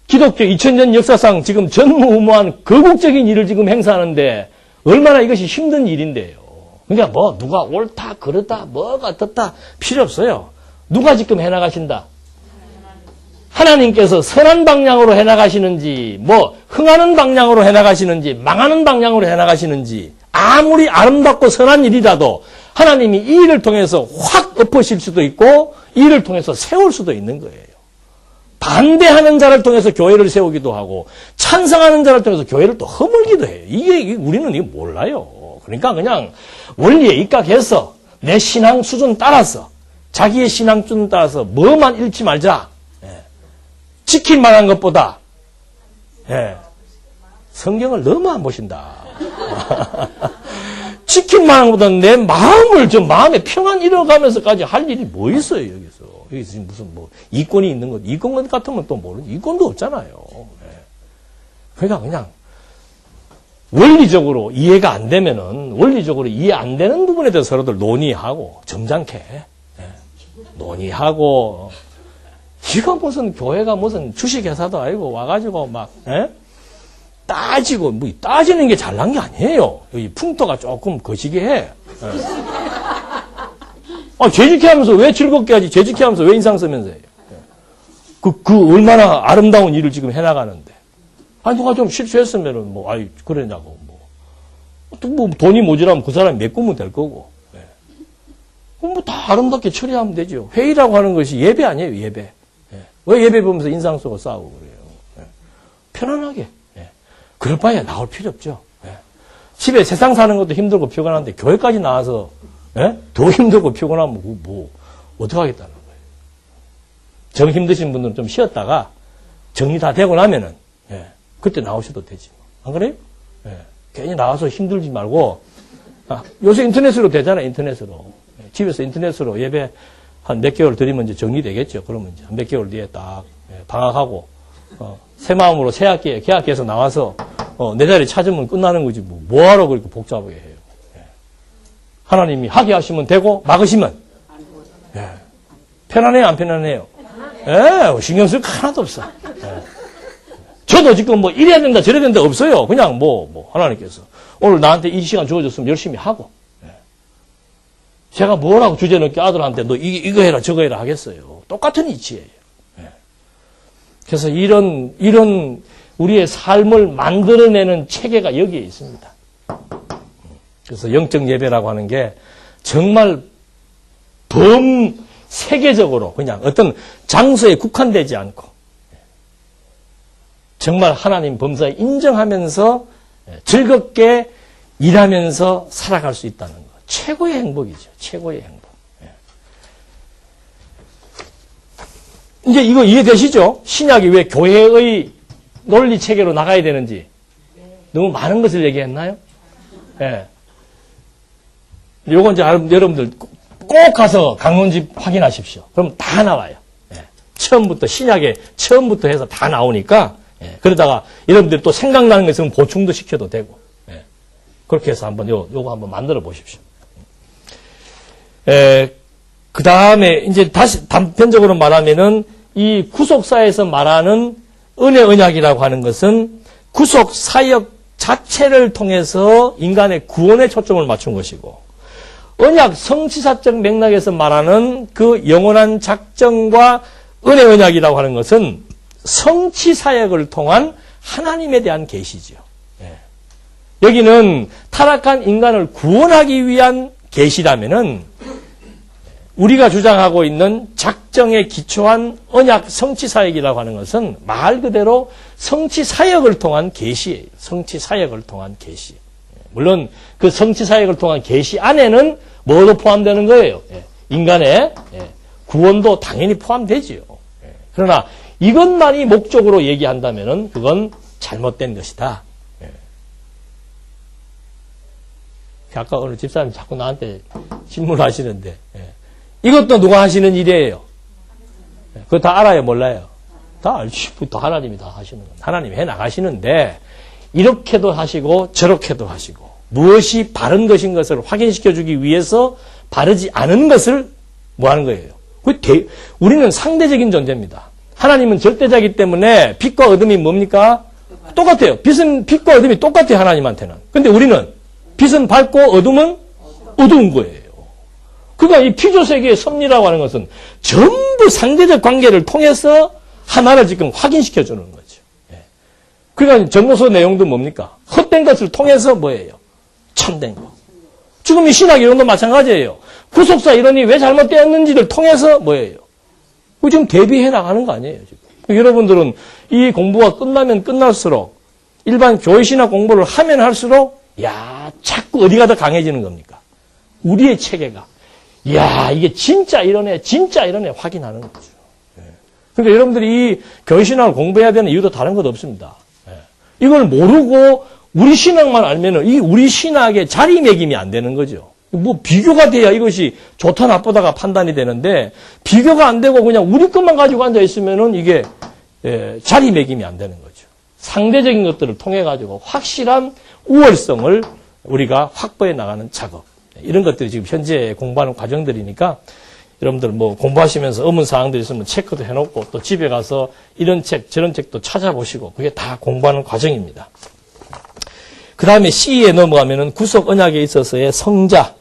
기독교 2000년 역사상 지금 전무후무한 거국적인 일을 지금 행사하는데 얼마나 이것이 힘든 일인데요. 그러니까 누가 옳다, 그르다, 뭐가 떴다 필요 없어요. 누가 지금 해나가신다? 하나님께서 선한 방향으로 해나가시는지, 흥하는 방향으로 해나가시는지, 망하는 방향으로 해나가시는지, 아무리 아름답고 선한 일이라도 하나님이 이 일을 통해서 확 엎으실 수도 있고, 이 일을 통해서 세울 수도 있는 거예요. 반대하는 자를 통해서 교회를 세우기도 하고, 찬성하는 자를 통해서 교회를 또 허물기도 해요. 이게 우리는 이거 몰라요. 그러니까 그냥 원리에 입각해서 내 신앙 수준 따라서 자기의 신앙 수준 따라서 뭐만 잃지 말자. 예. 지킬 만한 것보다 예. 성경을 너무 안 보신다. 지킬 만한 것보다 내 마음을 마음의 평안 잃어가면서까지 할 일이 뭐 있어요 여기서. 여기서 무슨 이권이 있는 것, 이권 같으면 또 모르지. 이권도 없잖아요. 예. 그러니까 그냥 원리적으로 이해가 안 되면은 원리적으로 이해 안 되는 부분에 대해서 서로들 논의하고 점잖게 예. 논의하고 이거 무슨 교회가 무슨 주식회사도 아니고 와가지고 막 예? 따지고 따지는 게 잘난 게 아니에요. 이 풍토가 조금 거시기 해. 예. 죄짓게 하면서 왜 즐겁게 하지? 죄짓게 하면서 왜 인상 쓰면서 해요? 예. 그 얼마나 아름다운 일을 지금 해나가는데. 누가 좀 실수했으면은, 그러냐고, 돈이 모자라면 그 사람이 메꾸면 될 거고. 예. 그럼 다 아름답게 처리하면 되죠. 회의라고 하는 것이 예배 아니에요, 예배. 예. 왜 예배 보면서 인상 쓰고 싸우고 그래요? 예. 편안하게. 예. 그럴 바에 나올 필요 없죠. 예. 집에 세상 사는 것도 힘들고 피곤한데, 교회까지 나와서, 예? 더 힘들고 피곤하면, 어떡하겠다는 거예요. 정 힘드신 분들은 좀 쉬었다가, 정리 다 되고 나면은, 예. 그때 나오셔도 되지. 안 그래요? 예. 괜히 나와서 힘들지 말고, 요새 인터넷으로 되잖아요, 인터넷으로. 예. 집에서 인터넷으로 예배 한 몇 개월 드리면 이제 정리되겠죠. 그러면 이제 한 몇 개월 뒤에 딱, 예. 방학하고, 새 마음으로 새 학기에 개학해서 나와서, 내 자리 찾으면 끝나는 거지. 뭐하러 그렇게 복잡하게 해요. 예. 하나님이 하게 하시면 되고, 막으시면, 예. 편안해요, 안 편안해요? 예. 신경 쓸 거 하나도 없어. 예. 저도 지금 이래야 된다, 저래야 된다 없어요. 그냥 하나님께서. 오늘 나한테 이 시간 주어졌으면 열심히 하고. 예. 제가 뭐라고 주제 넘게 아들한테 너 이거 해라, 저거 해라 하겠어요. 똑같은 이치예요. 예. 그래서 이런, 우리의 삶을 만들어내는 체계가 여기에 있습니다. 그래서 영적 예배라고 하는 게 정말 세계적으로 그냥 어떤 장소에 국한되지 않고 정말 하나님 범사에 인정하면서 즐겁게 일하면서 살아갈 수 있다는 것. 최고의 행복이죠. 최고의 행복. 이제 이거 이해되시죠? 신약이 왜 교회의 논리 체계로 나가야 되는지. 너무 많은 것을 얘기했나요? 예. 요건 이제 여러분들 꼭 가서 강론집 확인하십시오. 그럼 다 나와요. 예. 처음부터, 신약에 처음부터 해서 다 나오니까, 예. 그러다가 여러분들이 또 생각나는 거 있으면 보충도 시켜도 되고, 예. 그렇게 해서 한번 요거 한번 만들어 보십시오. 그 다음에 이제 다시 단편적으로 말하면은 이 구속사에서 말하는 은혜 언약이라고 하는 것은 구속 사역 자체를 통해서 인간의 구원에 초점을 맞춘 것이고, 언약 성취사적 맥락에서 말하는 그 영원한 작정과 은혜 언약이라고 하는 것은 성취 사역을 통한 하나님에 대한 계시죠. 예. 여기는 타락한 인간을 구원하기 위한 계시라면은 우리가 주장하고 있는 작정에 기초한 언약 성취 사역이라고 하는 것은 말 그대로 성취 사역을 통한 계시예요. 성취 사역을 통한 계시. 물론 그 성취 사역을 통한 계시 안에는 뭐도 포함되는 거예요? 인간의 구원도 당연히 포함되지요. 그러나 이것만이 목적으로 얘기한다면은 그건 잘못된 것이다. 아까 어느 집사님이 자꾸 나한테 질문하시는데 이것도 누가 하시는 일이에요? 그거 다 알아요? 몰라요? 다 알지. 다 하나님이 다 하시는 겁니다. 하나님이 해 나가시는데 이렇게도 하시고 저렇게도 하시고 무엇이 바른 것인 것을 확인시켜 주기 위해서 바르지 않은 것을 뭐 하는 거예요? 우리는 상대적인 존재입니다. 하나님은 절대자이기 때문에 빛과 어둠이 뭡니까? 똑같아요. 빛과 어둠이 똑같아요. 하나님한테는. 근데 우리는 빛은 밝고 어둠은 어두운 거예요. 그러니까 이 피조세계의 섭리라고 하는 것은 전부 상대적 관계를 통해서 하나를 지금 확인시켜 주는 거죠. 그러니까 전도서 내용도 뭡니까? 헛된 것을 통해서 뭐예요? 참된 거. 지금 이 신학 이론도 마찬가지예요. 구속사 이론이 왜 잘못되었는지를 통해서 뭐예요? 지금 대비해 나가는 거 아니에요, 지금. 여러분들은 이 공부가 끝나면 끝날수록 일반 교회 신학 공부를 하면 할수록 자꾸 어디가 더 강해지는 겁니까? 우리의 체계가. 이게 진짜 이러네 확인하는 거죠. 그러니까 여러분들이 이 교회 신학을 공부해야 되는 이유도 다른 것 없습니다. 이걸 모르고 우리 신학만 알면은 이 우리 신학의 자리매김이 안 되는 거죠. 뭐 비교가 돼야 이것이 좋다 나쁘다가 판단이 되는데 비교가 안 되고 그냥 우리 것만 가지고 앉아 있으면은 이게 자리매김이 안 되는 거죠. 상대적인 것들을 통해 가지고 확실한 우월성을 우리가 확보해 나가는 작업. 이런 것들이 지금 현재 공부하는 과정들이니까 여러분들 뭐 공부하시면서 의문 사항들이 있으면 체크도 해놓고 또 집에 가서 이런 책 저런 책도 찾아보시고 그게 다 공부하는 과정입니다. 그 다음에 C에 넘어가면은 구속 언약에 있어서의 성자.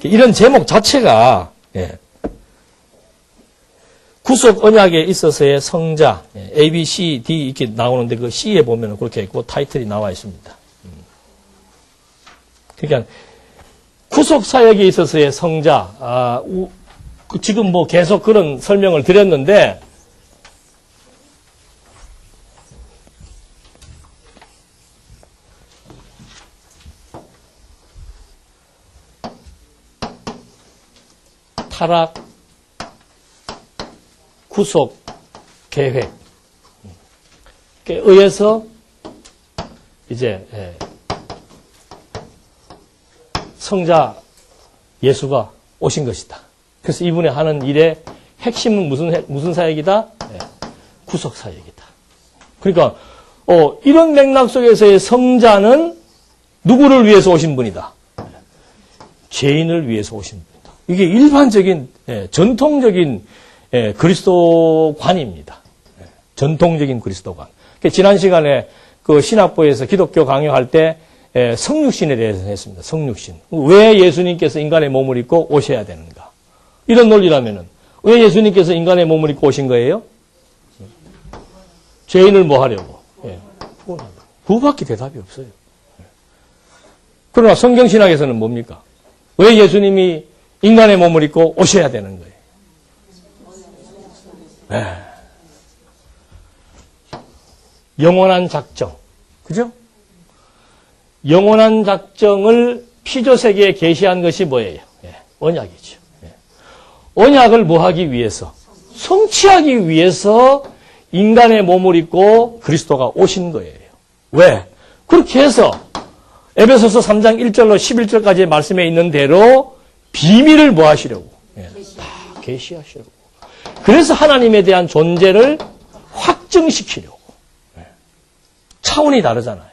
이런 제목 자체가 구속 언약에 있어서의 성자 A, B, C, D 이렇게 나오는데 그 C에 보면은 그렇게 있고 타이틀이 나와 있습니다. 그러니까 구속 사역에 있어서의 성자. 지금 뭐 계속 그런 설명을 드렸는데 타락, 구속, 계획에 의해서 이제 성자 예수가 오신 것이다. 그래서 이분이 하는 일의 핵심은 무슨 사역이다? 구속 사역이다. 그러니까 이런 맥락 속에서의 성자는 누구를 위해서 오신 분이다? 죄인을 위해서 오신 분이다. 이게 일반적인 전통적인 그리스도관입니다. 전통적인 그리스도관. 지난 시간에 그 신학부에서 기독교 강요할 때 성육신에 대해서 했습니다. 성육신. 왜 예수님께서 인간의 몸을 입고 오셔야 되는가? 이런 논리라면은 왜 예수님께서 인간의 몸을 입고 오신 거예요? 죄인을 뭐 하려고? 예, 구원한다. 그거밖에 대답이 없어요. 그러나 성경신학에서는 뭡니까? 왜 예수님이 인간의 몸을 입고 오셔야 되는 거예요? 네. 영원한 작정. 그죠? 영원한 작정을 피조세계에 계시한 것이 뭐예요? 예, 언약이죠. 예. 언약을 뭐 하기 위해서? 성취하기 위해서 인간의 몸을 입고 그리스도가 오신 거예요. 왜? 그렇게 해서 에베소서 3장 1절로 11절까지의 말씀에 있는 대로 비밀을 뭐 하시려고? 예, 다 계시하시려고. 그래서 하나님에 대한 존재를 확증시키려고. 예. 차원이 다르잖아요.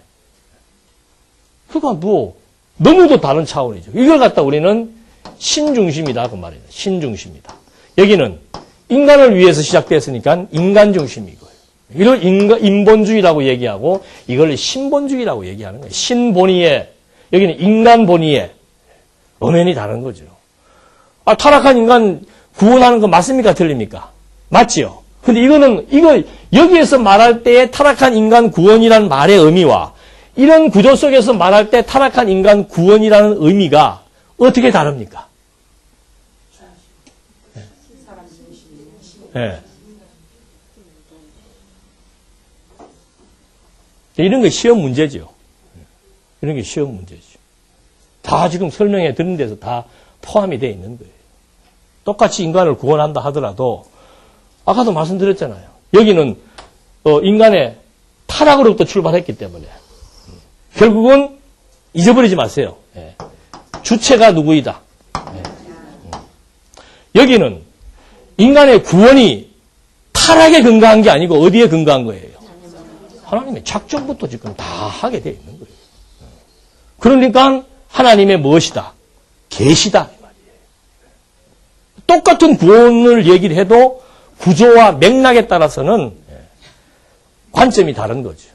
그러니까 뭐 너무도 다른 차원이죠. 이걸 갖다 우리는 신중심이다 그 말이에요. 신중심이다. 여기는 인간을 위해서 시작됐으니까 인간 중심이고요. 이걸 인본주의라고 얘기하고 이걸 신본주의라고 얘기하는 거예요. 신본의에, 여기는 인간 본의에 엄연히 다른 거죠. 아, 타락한 인간 구원하는 거 맞습니까? 틀립니까? 맞지요? 근데 이거 여기에서 말할 때의 타락한 인간 구원이라는 말의 의미와 이런 구조 속에서 말할 때 타락한 인간 구원이라는 의미가 어떻게 다릅니까? 네. 이런 게 시험 문제죠. 이런 게 시험 문제죠. 다 지금 설명해 드린 데서 다 포함이 되어 있는 거예요. 똑같이 인간을 구원한다 하더라도 아까도 말씀드렸잖아요. 여기는 인간의 타락으로부터 출발했기 때문에 결국은 잊어버리지 마세요. 예. 주체가 누구이다. 예. 여기는 인간의 구원이 타락에 근거한 게 아니고 어디에 근거한 거예요? 하나님의 작정부터 지금 다 하게 되어 있는 거예요. 그러니까 하나님의 무엇이다? 계시다. 똑같은 구원을 얘기를 해도 구조와 맥락에 따라서는 관점이 다른 거죠.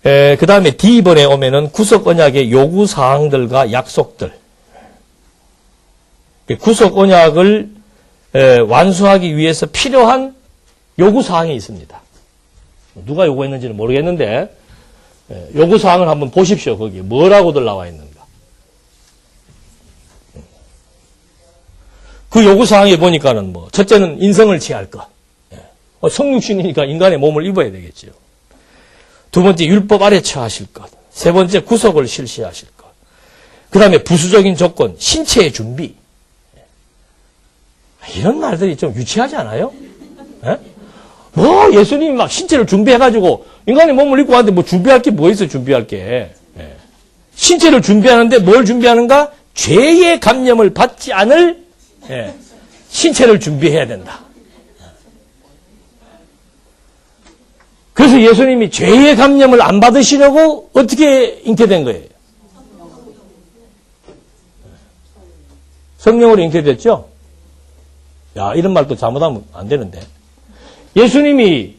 그 다음에 D번에 오면은 구속 언약의 요구 사항들과 약속들. 구속 언약을 완수하기 위해서 필요한 요구 사항이 있습니다. 누가 요구했는지는 모르겠는데 요구 사항을 한번 보십시오. 거기 뭐라고들 나와 있는가. 그 요구 사항에 보니까는 뭐 첫째는 인성을 취할 것. 성육신이니까 인간의 몸을 입어야 되겠죠. 두 번째 율법 아래 처하실 것. 세 번째 구속을 실시하실 것. 그 다음에 부수적인 조건, 신체의 준비. 이런 말들이 좀 유치하지 않아요? 뭐 예수님이 막 신체를 준비해가지고 인간의 몸을 입고 하는데 뭐 준비할 게 뭐 있어요? 준비할 게. 신체를 준비하는데 뭘 준비하는가? 죄의 감염을 받지 않을 신체를 준비해야 된다. 그래서 예수님이 죄의 감염을 안 받으시려고 어떻게 잉태된 거예요? 성령으로 잉태됐죠? 야, 이런 말도 잘못하면 안 되는데. 예수님이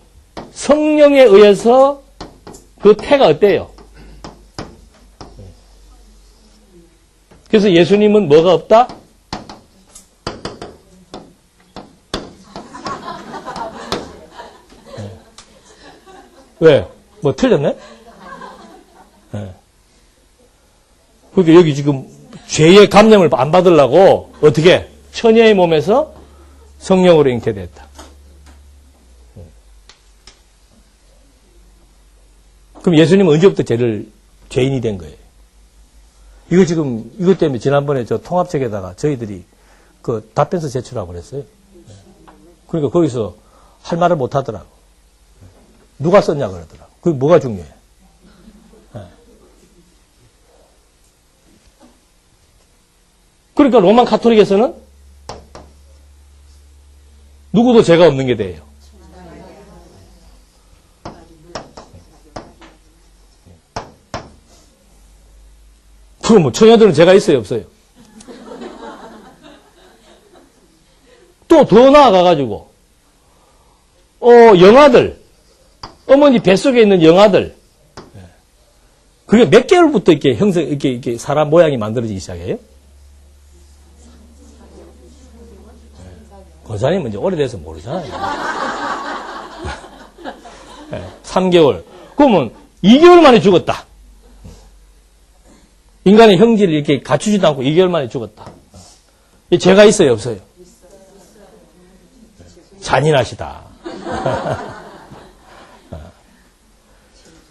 성령에 의해서 그 태가 어때요? 그래서 예수님은 뭐가 없다? 왜? 뭐 틀렸네? 네. 그러니까 여기 지금 죄의 감염을 안 받으려고 어떻게? 처녀의 몸에서 성령으로 잉태됐다. 그럼 예수님은 언제부터 죄인이 된 거예요? 이거 지금, 이것 때문에 지난번에 저 통합책에다가 저희들이 그 답변서 제출하고 그랬어요. 그러니까 거기서 할 말을 못 하더라고. 누가 썼냐 그러더라고. 그게 뭐가 중요해? 그러니까 로만 카톨릭에서는 누구도 죄가 없는 게 돼요. 그럼 뭐 처녀들은 죄가 있어요, 없어요? 또 더 나아가가지고 영아들, 어머니 뱃속에 있는 영아들, 그게 몇 개월부터 이렇게 이렇게 사람 모양이 만들어지기 시작해요? 권사님은 이제 오래돼서 모르잖아요. 3개월. 그러면 2개월 만에 죽었다. 인간의 형질을 이렇게 갖추지도 않고 2개월 만에 죽었다. 죄가 있어요, 없어요? 잔인하시다.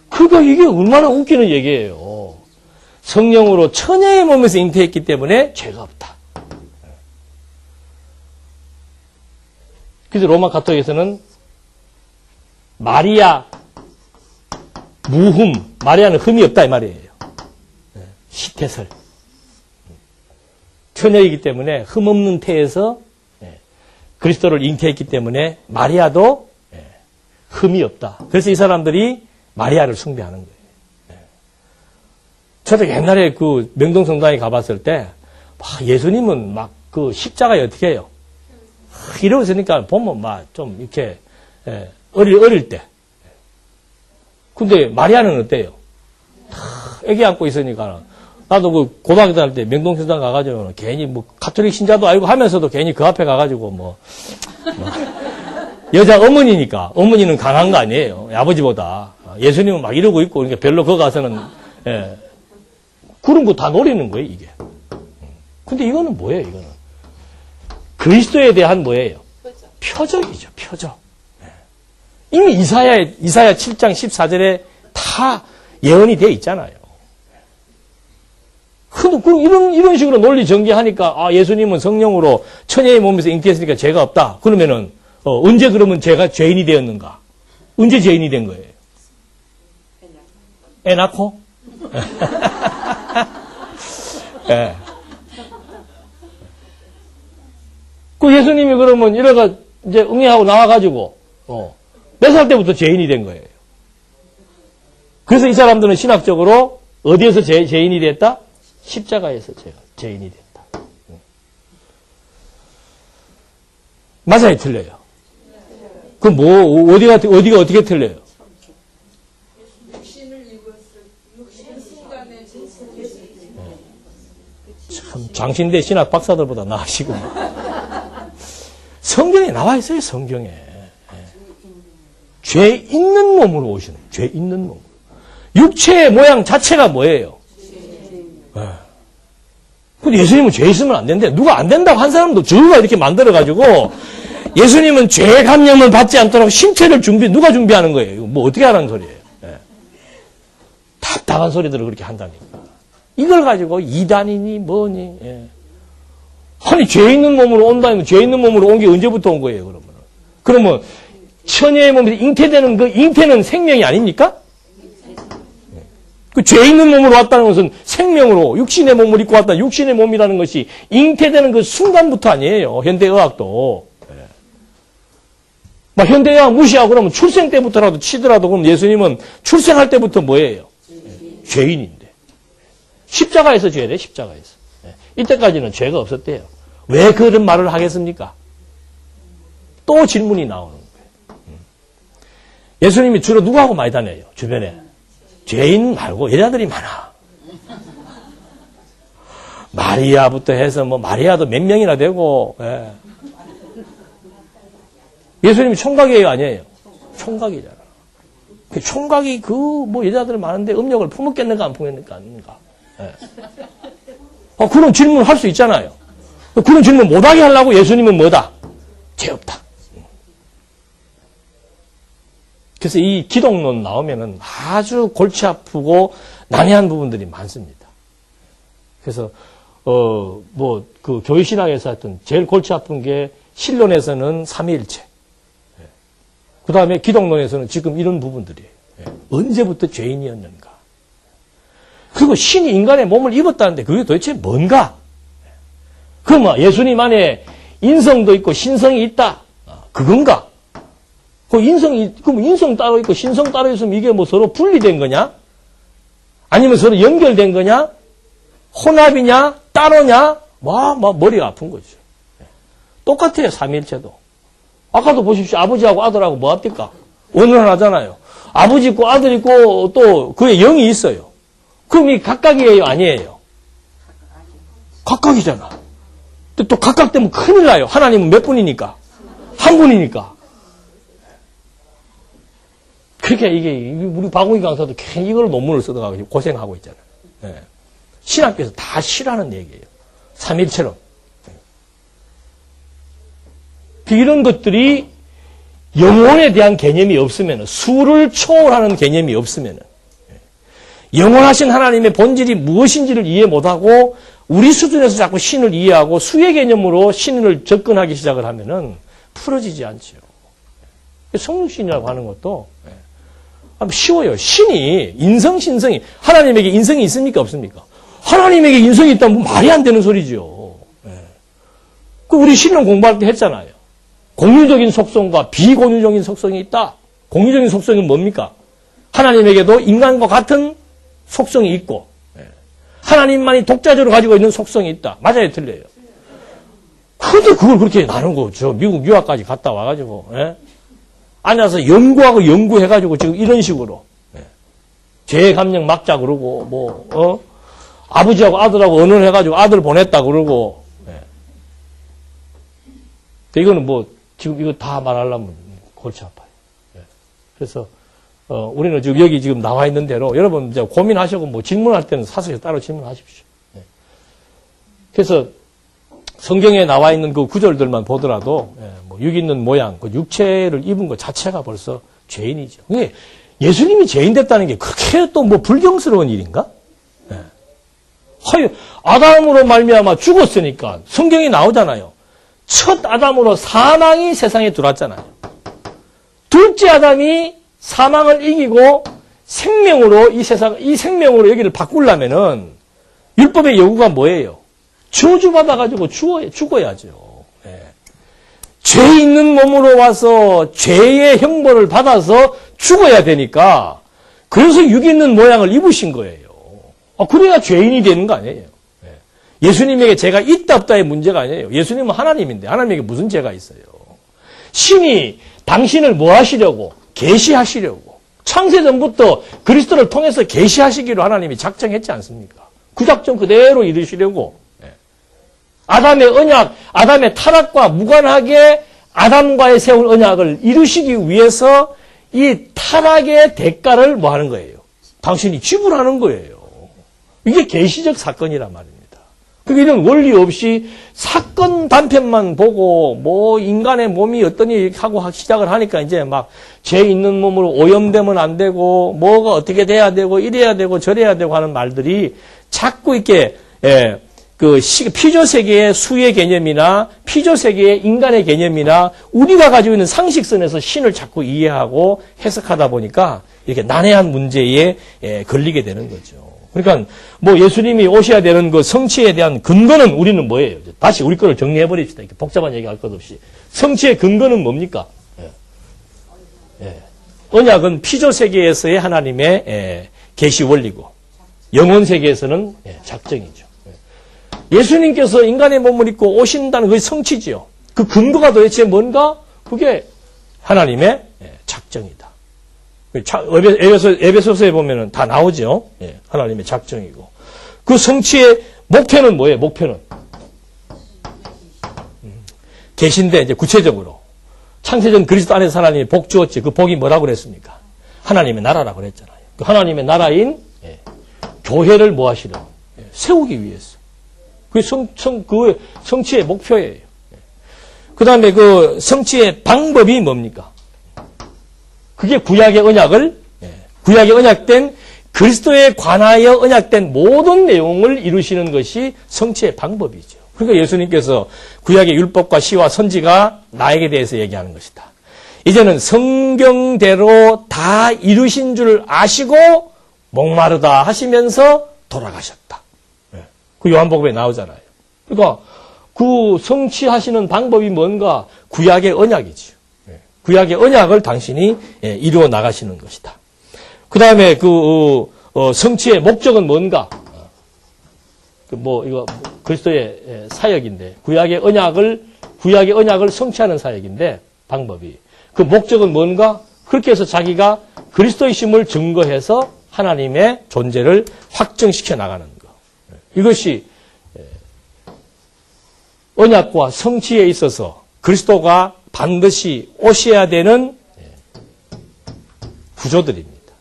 그러니까 이게 얼마나 웃기는 얘기예요. 성령으로 처녀의 몸에서 잉태했기 때문에 죄가 없다. 그래서 로마 가톨릭에서는 마리아 무흠, 마리아는 흠이 없다 이 말이에요. 시태설. 처녀이기 때문에 흠 없는 태에서 그리스도를 잉태했기 때문에 마리아도 흠이 없다. 그래서 이 사람들이 마리아를 숭배하는 거예요. 저도 옛날에 그 명동성당에 가봤을 때 예수님은 막 그 십자가에 어떻게 해요? 이러고 있으니까 보면 막 좀 이렇게 어릴 때. 근데 마리아는 어때요? 애기 안고 있으니까 나도 그 고등학교 다닐 때 명동성당 가가지고 괜히 뭐 가톨릭 신자도 아니고 하면서도 괜히 그 앞에 가가지고 뭐 여자 어머니니까 어머니는 강한 거 아니에요. 아버지보다. 예수님은 막 이러고 있고 그러니까 별로 거기 가서는 그런 거 다 노리는 거예요 이게. 근데 이거는 뭐예요 이거는? 그리스도에 대한 뭐예요? 표적이죠 표적. 이미 이사야 7장 14절에 다 예언이 되어 있잖아요. 그럼 이런 식으로 논리 전개하니까 예수님은 성령으로 처녀의 몸에서 잉태했으니까 죄가 없다. 그러면은 언제 그러면 제가 죄인이 되었는가? 언제 죄인이 된 거예요? 애 낳고? 예. 그 예수님이 그러면 이래가 이제 응애하고 나와가지고 몇 살 때부터 죄인이 된 거예요. 그래서 이 사람들은 신학적으로 어디에서 죄인이 됐다? 십자가에서 죄인이 됐다. 맞아요, 틀려요? 그럼 어디가 어떻게 틀려요? 참, 장신대 신학 박사들보다 나으시고. 성경에 나와 있어요, 성경에. 죄 있는 몸으로 오시는, 죄 있는 몸. 육체의 모양 자체가 뭐예요? 근데 예수님은 죄 있으면 안 된대. 누가 안 된다고 한 사람도 저가 이렇게 만들어가지고, 예수님은 죄 감염을 받지 않도록 신체를 누가 준비하는 거예요? 이거 뭐 어떻게 하라는 소리예요? 답답한 소리들을 그렇게 한다니까. 이걸 가지고 이단이니 뭐니, 아니, 죄 있는 몸으로 온다면 죄 있는 몸으로 온 게 언제부터 온 거예요, 그러면? 그러면, 처녀의 몸에서 잉태되는 그 잉태는 생명이 아닙니까? 그 죄 있는 몸으로 왔다는 것은 생명으로, 육신의 몸을 입고 왔다. 육신의 몸이라는 것이 잉태되는 그 순간부터 아니에요, 현대의학도. 막 현대의학 무시하고 그러면 출생 때부터라도 치더라도 그럼 예수님은 출생할 때부터 뭐예요? 죄인인데. 십자가에서 죄래, 십자가에서. 이때까지는 죄가 없었대요. 왜 그런 말을 하겠습니까? 또 질문이 나오는 거예요. 예수님이 주로 누구하고 많이 다녀요? 주변에. 죄인 말고 여자들이 많아. 마리아부터 해서 마리아도 몇 명이나 되고. 예수님이 총각이에요, 아니에요? 총각이잖아. 총각이 여자들 많은데 음욕을 품었겠는가 안 품었는가 아닌가. 그런 질문을 할 수 있잖아요. 그런 질문 못하게 하려고 예수님은 뭐다? 죄 없다. 그래서 이 기독론 나오면은 아주 골치 아프고 난해한 부분들이 많습니다. 그래서, 그 교회신학에서 하여튼 제일 골치 아픈 게 신론에서는 삼위일체. 그 다음에 기독론에서는 지금 이런 부분들이에요. 언제부터 죄인이었는가. 그리고 신이 인간의 몸을 입었다는데 그게 도대체 뭔가? 그럼 예수님 안에 인성도 있고 신성이 있다. 그건가? 그럼 인성 따로 있고 신성 따로 있으면 이게 서로 분리된 거냐? 아니면 서로 연결된 거냐? 혼합이냐? 따로냐? 머리가 아픈 거죠. 똑같아요, 삼위일체도. 아까도 보십시오. 아버지하고 아들하고 뭐 합니까? 원혼하잖아요. 아버지 있고 아들 있고 또 그의 영이 있어요. 그럼 이 각각이에요, 아니에요? 각각이잖아. 또 각각 되면 큰일 나요. 하나님은 몇 분이니까? 한 분이니까. 그러니까 이게 우리 박웅희 강사도 괜히 이걸 논문을 써가지고 고생하고 있잖아요. 예. 신학교에서 다 싫어하는 얘기예요. 삼일처럼. 이런 것들이 영혼에 대한 개념이 없으면, 수를 초월하는 개념이 없으면, 영원하신 하나님의 본질이 무엇인지를 이해 못하고 우리 수준에서 자꾸 신을 이해하고 수의 개념으로 신을 접근하기 시작을 하면은 풀어지지 않죠. 성육신이라고 하는 것도 쉬워요. 신이 인성신성이 하나님에게 인성이 있습니까 없습니까? 하나님에게 인성이 있다면 말이 안 되는 소리죠. 그 우리 신론 공부할 때 했잖아요. 공유적인 속성과 비공유적인 속성이 있다. 공유적인 속성은 뭡니까? 하나님에게도 인간과 같은 속성이 있고 하나님만이 독자적으로 가지고 있는 속성이 있다. 맞아요, 틀려요? 근데 그걸 그렇게 나누고 저 미국 유학까지 갔다 와가지고 앉아서 연구하고 연구해가지고 지금 이런 식으로 죄감령 막자 그러고 아버지하고 아들하고 언언해가지고 아들 보냈다 그러고 이거는 지금 이거 다 말하려면 골치 아파요. 그래서 우리는 지금 여기 지금 나와 있는 대로 여러분 이제 고민하시고 질문할 때는 사서 따로 질문하십시오. 그래서 성경에 나와 있는 그 구절들만 보더라도 육 있는 모양, 그 육체를 입은 것 자체가 벌써 죄인이죠. 근데 예수님이 죄인 됐다는 게 그렇게 또 불경스러운 일인가? 아담으로 말미암아 죽었으니까 성경이 나오잖아요. 첫 아담으로 사망이 세상에 들어왔잖아요. 둘째 아담이 사망을 이기고 생명으로 이 생명으로 여기를 바꾸려면은 율법의 요구가 뭐예요? 저주받아가지고 죽어야죠. 죄 있는 몸으로 와서 죄의 형벌을 받아서 죽어야 되니까 그래서 육 있는 모양을 입으신 거예요. 그래야 죄인이 되는 거 아니에요. 예수님에게 죄가 있다 없다의 문제가 아니에요. 예수님은 하나님인데 하나님에게 무슨 죄가 있어요. 신이 당신을 뭐 하시려고? 계시하시려고. 창세전부터 그리스도를 통해서 계시하시기로 하나님이 작정했지 않습니까? 그 작정 그대로 이루시려고 아담의 언약, 아담의 타락과 무관하게 아담과의 세운 언약을 이루시기 위해서 이 타락의 대가를 뭐 하는 거예요? 당신이 지불하는 거예요. 이게 계시적 사건이란 말입니다. 이런 원리 없이 사건 단편만 보고 인간의 몸이 어떠니 하고 시작을 하니까 이제 막 죄 있는 몸으로 오염되면 안 되고 뭐가 어떻게 돼야 되고 이래야 되고 저래야 되고 하는 말들이 자꾸 이렇게 피조세계의 수의 개념이나 피조세계의 인간의 개념이나 우리가 가지고 있는 상식선에서 신을 자꾸 이해하고 해석하다 보니까 이렇게 난해한 문제에 걸리게 되는 거죠. 그러니까 예수님이 오셔야 되는 그 성취에 대한 근거는 우리는 뭐예요? 다시 우리 거를 정리해 버립시다. 이렇게 복잡한 얘기할 것 없이. 성취의 근거는 뭡니까? 언약은 피조 세계에서의 하나님의 계시 원리고 영혼 세계에서는 작정이죠. 예수님께서 인간의 몸을 입고 오신다는 그 성취지요. 그 근거가 도대체 뭔가? 그게 하나님의 작정이다. 에베소서에 보면은 다 나오죠. 하나님의 작정이고. 그 성취의 목표는 뭐예요? 목표는 계신데 이제 구체적으로 창세전 그리스도 안에서 하나님이 복 주었지. 그 복이 뭐라고 그랬습니까? 하나님의 나라라고 그랬잖아요. 그 하나님의 나라인 교회를 뭐 하시려고? 세우기 위해서. 그게 그 성취의 목표예요. 그 다음에 그 성취의 방법이 뭡니까? 그게 구약의 언약된 그리스도에 관하여 언약된 모든 내용을 이루시는 것이 성취의 방법이죠. 그러니까 예수님께서 구약의 율법과 시와 선지가 나에게 대해서 얘기하는 것이다. 이제는 성경대로 다 이루신 줄 아시고 목마르다 하시면서 돌아가셨다. 그 요한복음에 나오잖아요. 그러니까 그 성취하시는 방법이 뭔가? 구약의 언약이죠. 구약의 언약을 당신이 이루어 나가시는 것이다. 그 다음에 성취의 목적은 뭔가? 이거 그리스도의 사역인데 구약의 언약을 성취하는 사역인데 방법이 그 목적은 뭔가? 그렇게 해서 자기가 그리스도이심을 증거해서 하나님의 존재를 확증시켜 나가는 것. 이것이 언약과 성취에 있어서 그리스도가 반드시 오셔야 되는 구조들입니다.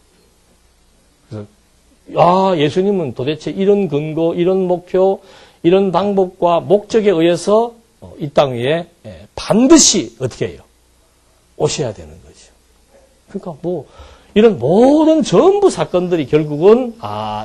그래서 예수님은 도대체 이런 근거, 이런 목표, 이런 방법과 목적에 의해서 이 땅 위에 반드시 어떻게 해요? 오셔야 되는 거죠. 그러니까 이런 모든 전부 사건들이 결국은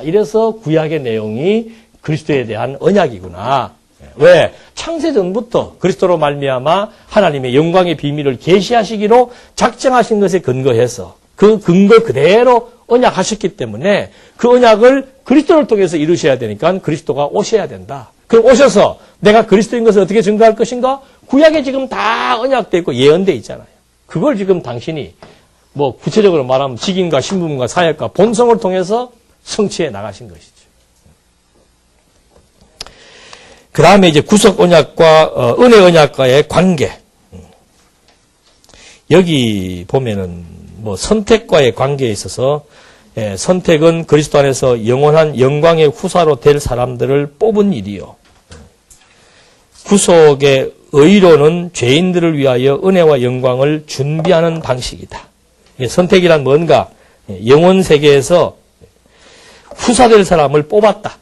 이래서 구약의 내용이 그리스도에 대한 언약이구나. 왜? 창세전부터 그리스도로 말미암아 하나님의 영광의 비밀을 계시하시기로 작정하신 것에 근거해서 그 근거 그대로 언약하셨기 때문에 그 언약을 그리스도를 통해서 이루셔야 되니까 그리스도가 오셔야 된다. 그럼 오셔서 내가 그리스도인 것을 어떻게 증거할 것인가? 구약에 지금 다 언약되어 있고 예언되어 있잖아요. 그걸 지금 당신이 구체적으로 말하면 직임과 신분과 사역과 본성을 통해서 성취해 나가신 것이죠. 그 다음에 이제 구속 언약과 은혜 언약과의 관계. 여기 보면은 선택과의 관계에 있어서 선택은 그리스도 안에서 영원한 영광의 후사로 될 사람들을 뽑은 일이요. 구속의 의로는 죄인들을 위하여 은혜와 영광을 준비하는 방식이다. 선택이란 뭔가? 영원 세계에서 후사될 사람을 뽑았다.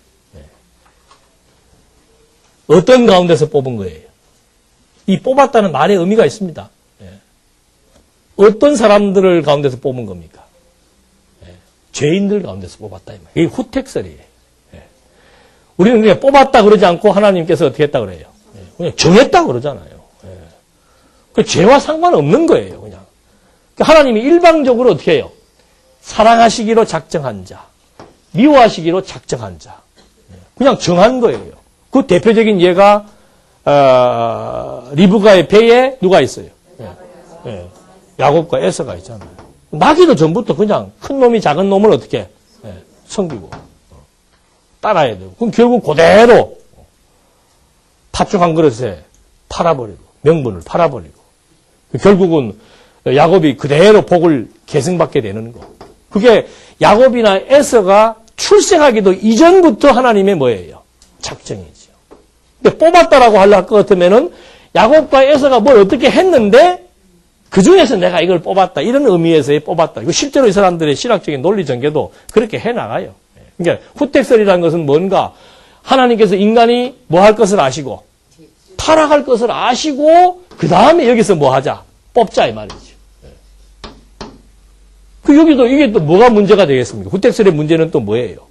어떤 가운데서 뽑은 거예요? 이 뽑았다는 말의 의미가 있습니다. 어떤 사람들을 가운데서 뽑은 겁니까? 죄인들 가운데서 뽑았다. 이게 후택설이에요. 우리는 그냥 뽑았다 그러지 않고 하나님께서 어떻게 했다 그래요? 그냥 정했다 그러잖아요. 그 죄와 상관없는 거예요. 그냥. 하나님이 일방적으로 어떻게 해요? 사랑하시기로 작정한 자, 미워하시기로 작정한 자. 그냥 정한 거예요. 그 대표적인 예가 리브가의 배에 누가 있어요? 야곱과 에서가 있잖아요. 나기도 전부터 그냥 큰 놈이 작은 놈을 어떻게 섬기고 따라야 돼요. 그럼 결국 그대로 팥죽 한 그릇에 팔아버리고 명분을 팔아버리고 결국은 야곱이 그대로 복을 계승받게 되는 거. 그게 야곱이나 에서가 출생하기도 이전부터 하나님의 뭐예요? 작정이죠. 근데 뽑았다라고 할 것 같으면은 야곱과 에서가 뭘 어떻게 했는데 그 중에서 내가 이걸 뽑았다. 이런 의미에서의 뽑았다. 이거 실제로 이 사람들의 신학적인 논리 전개도 그렇게 해나가요. 그러니까 후택설이라는 것은 뭔가 하나님께서 인간이 뭐 할 것을 아시고 타락할 것을 아시고 그 다음에 여기서 뭐 하자. 뽑자 이 말이죠. 그 여기도 이게 또 뭐가 문제가 되겠습니까? 후택설의 문제는 또 뭐예요?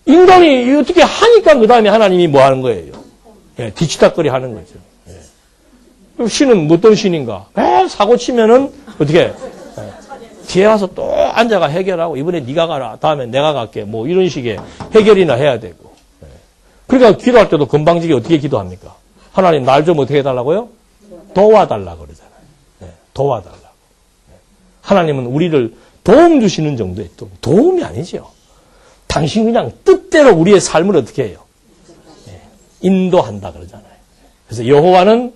인간이 어떻게 하니까 그 다음에 하나님이 뭐 하는 거예요? 뒤치다거리 하는 거죠. 신은 어떤 신인가? 사고 치면은 어떻게? 뒤에 와서 또 앉아가 해결하고 이번에 네가 가라. 다음에 내가 갈게. 뭐 이런 식의 해결이나 해야 되고. 그러니까 기도할 때도 건방지게 어떻게 기도합니까? 하나님 날 좀 어떻게 해달라고요? 도와달라고 그러잖아요. 도와달라고. 하나님은 우리를 도움 주시는 정도의 도움이 아니죠. 당신 그냥 뜻대로 우리의 삶을 어떻게 해요? 인도한다 그러잖아요. 그래서 여호와는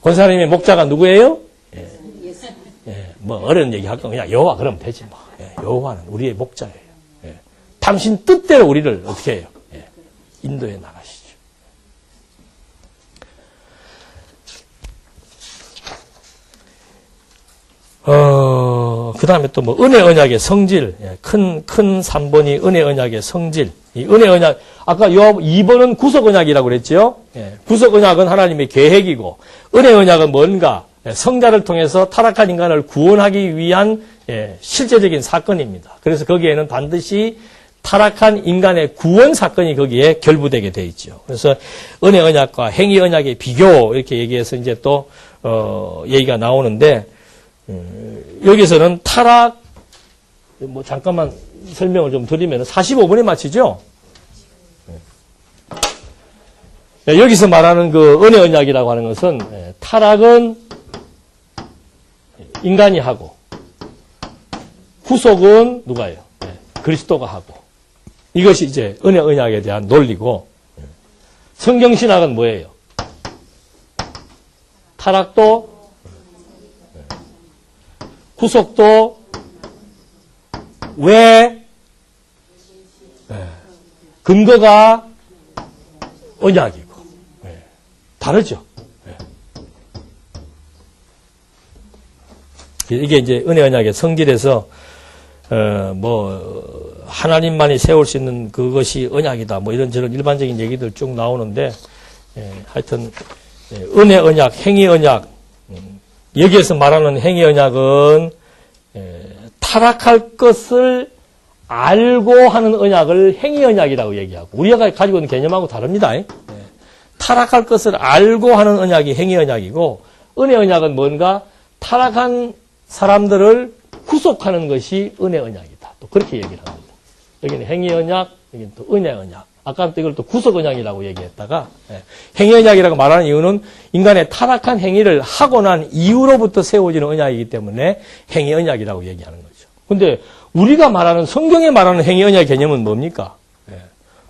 권사님의 목자가 누구예요? 뭐 어려운 얘기 할 거 그냥 여호와 그러면 되지 뭐. 여호와는 우리의 목자예요. 당신 뜻대로 우리를 어떻게 해요? 인도해 나가시죠. 그 다음에 또 뭐 은혜 언약의 성질, 큰 3번이 은혜 언약의 성질. 이 은혜 언약, 아까 2번은 구속 언약이라고 그랬죠? 구속 언약은 하나님의 계획이고, 은혜 언약은 뭔가 성자를 통해서 타락한 인간을 구원하기 위한 실제적인 사건입니다. 그래서 거기에는 반드시 타락한 인간의 구원 사건이 거기에 결부되게 돼 있죠. 그래서 은혜 언약과 행위 언약의 비교 이렇게 얘기해서 이제 또 얘기가 나오는데 여기서는 타락 뭐 잠깐만 설명을 좀 드리면 45분에 마치죠. 여기서 말하는 그 은혜 언약이라고 하는 것은 타락은 인간이 하고 구속은 누가 해요? 그리스도가 하고 이것이 이제 은혜 언약에 대한 논리고 성경신학은 뭐예요? 타락도 구속도 왜 근거가 언약이고 다르죠. 이게 이제 은혜 언약의 성질에서 하나님만이 세울 수 있는 그것이 언약이다. 뭐 이런저런 일반적인 얘기들 쭉 나오는데, 하여튼, 은혜 언약, 행위 언약, 여기에서 말하는 행위 언약은, 타락할 것을 알고 하는 언약을 행위 언약이라고 얘기하고, 우리가 가지고 있는 개념하고 다릅니다. 타락할 것을 알고 하는 언약이 행위 언약이고, 은혜 언약은 뭔가 타락한 사람들을 구속하는 것이 은혜 언약이다. 또 그렇게 얘기를 합니다. 여기는 행위 언약, 여기는 또 은혜 언약. 아까는 또 이걸 또 구속 언약이라고 얘기했다가, 행위 언약이라고 말하는 이유는 인간의 타락한 행위를 하고 난 이후로부터 세워지는 언약이기 때문에 행위 언약이라고 얘기하는 거죠. 근데 우리가 말하는, 성경에 말하는 행위 언약 개념은 뭡니까?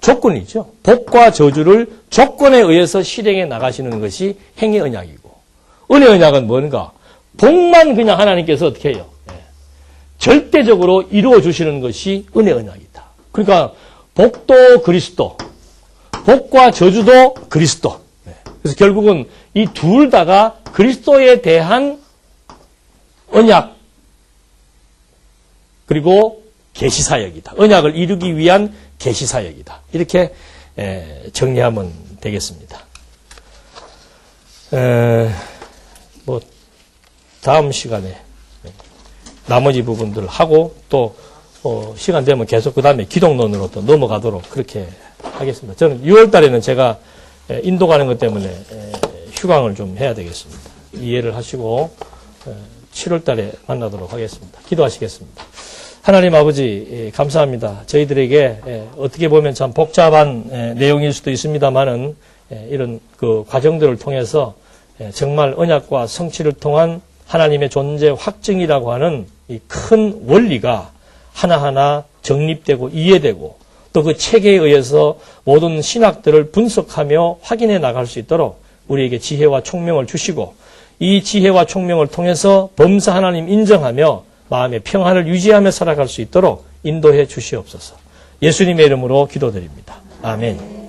조건이죠. 복과 저주를 조건에 의해서 실행해 나가시는 것이 행위 언약이고, 은혜 언약은 뭔가? 복만 그냥 하나님께서 어떻게 해요? 절대적으로 이루어 주시는 것이 은혜 언약이다. 그러니까 복도 그리스도, 복과 저주도 그리스도. 그래서 결국은 이 둘 다가 그리스도에 대한 언약 그리고 계시사역이다. 언약을 이루기 위한 계시사역이다. 이렇게 정리하면 되겠습니다. 다음 시간에 나머지 부분들 하고 또 시간 되면 계속 그 다음에 기독론으로 또 넘어가도록 그렇게 하겠습니다. 저는 6월 달에는 제가 인도 가는 것 때문에 휴강을 좀 해야 되겠습니다. 이해를 하시고 7월 달에 만나도록 하겠습니다. 기도하시겠습니다. 하나님 아버지 감사합니다. 저희들에게 어떻게 보면 참 복잡한 내용일 수도 있습니다만은 이런 그 과정들을 통해서 정말 언약과 성취를 통한 하나님의 존재 확증이라고 하는 이 큰 원리가 하나하나 정립되고 이해되고 또 그 체계에 의해서 모든 신학들을 분석하며 확인해 나갈 수 있도록 우리에게 지혜와 총명을 주시고 이 지혜와 총명을 통해서 범사 하나님 인정하며 마음의 평안을 유지하며 살아갈 수 있도록 인도해 주시옵소서. 예수님의 이름으로 기도드립니다. 아멘.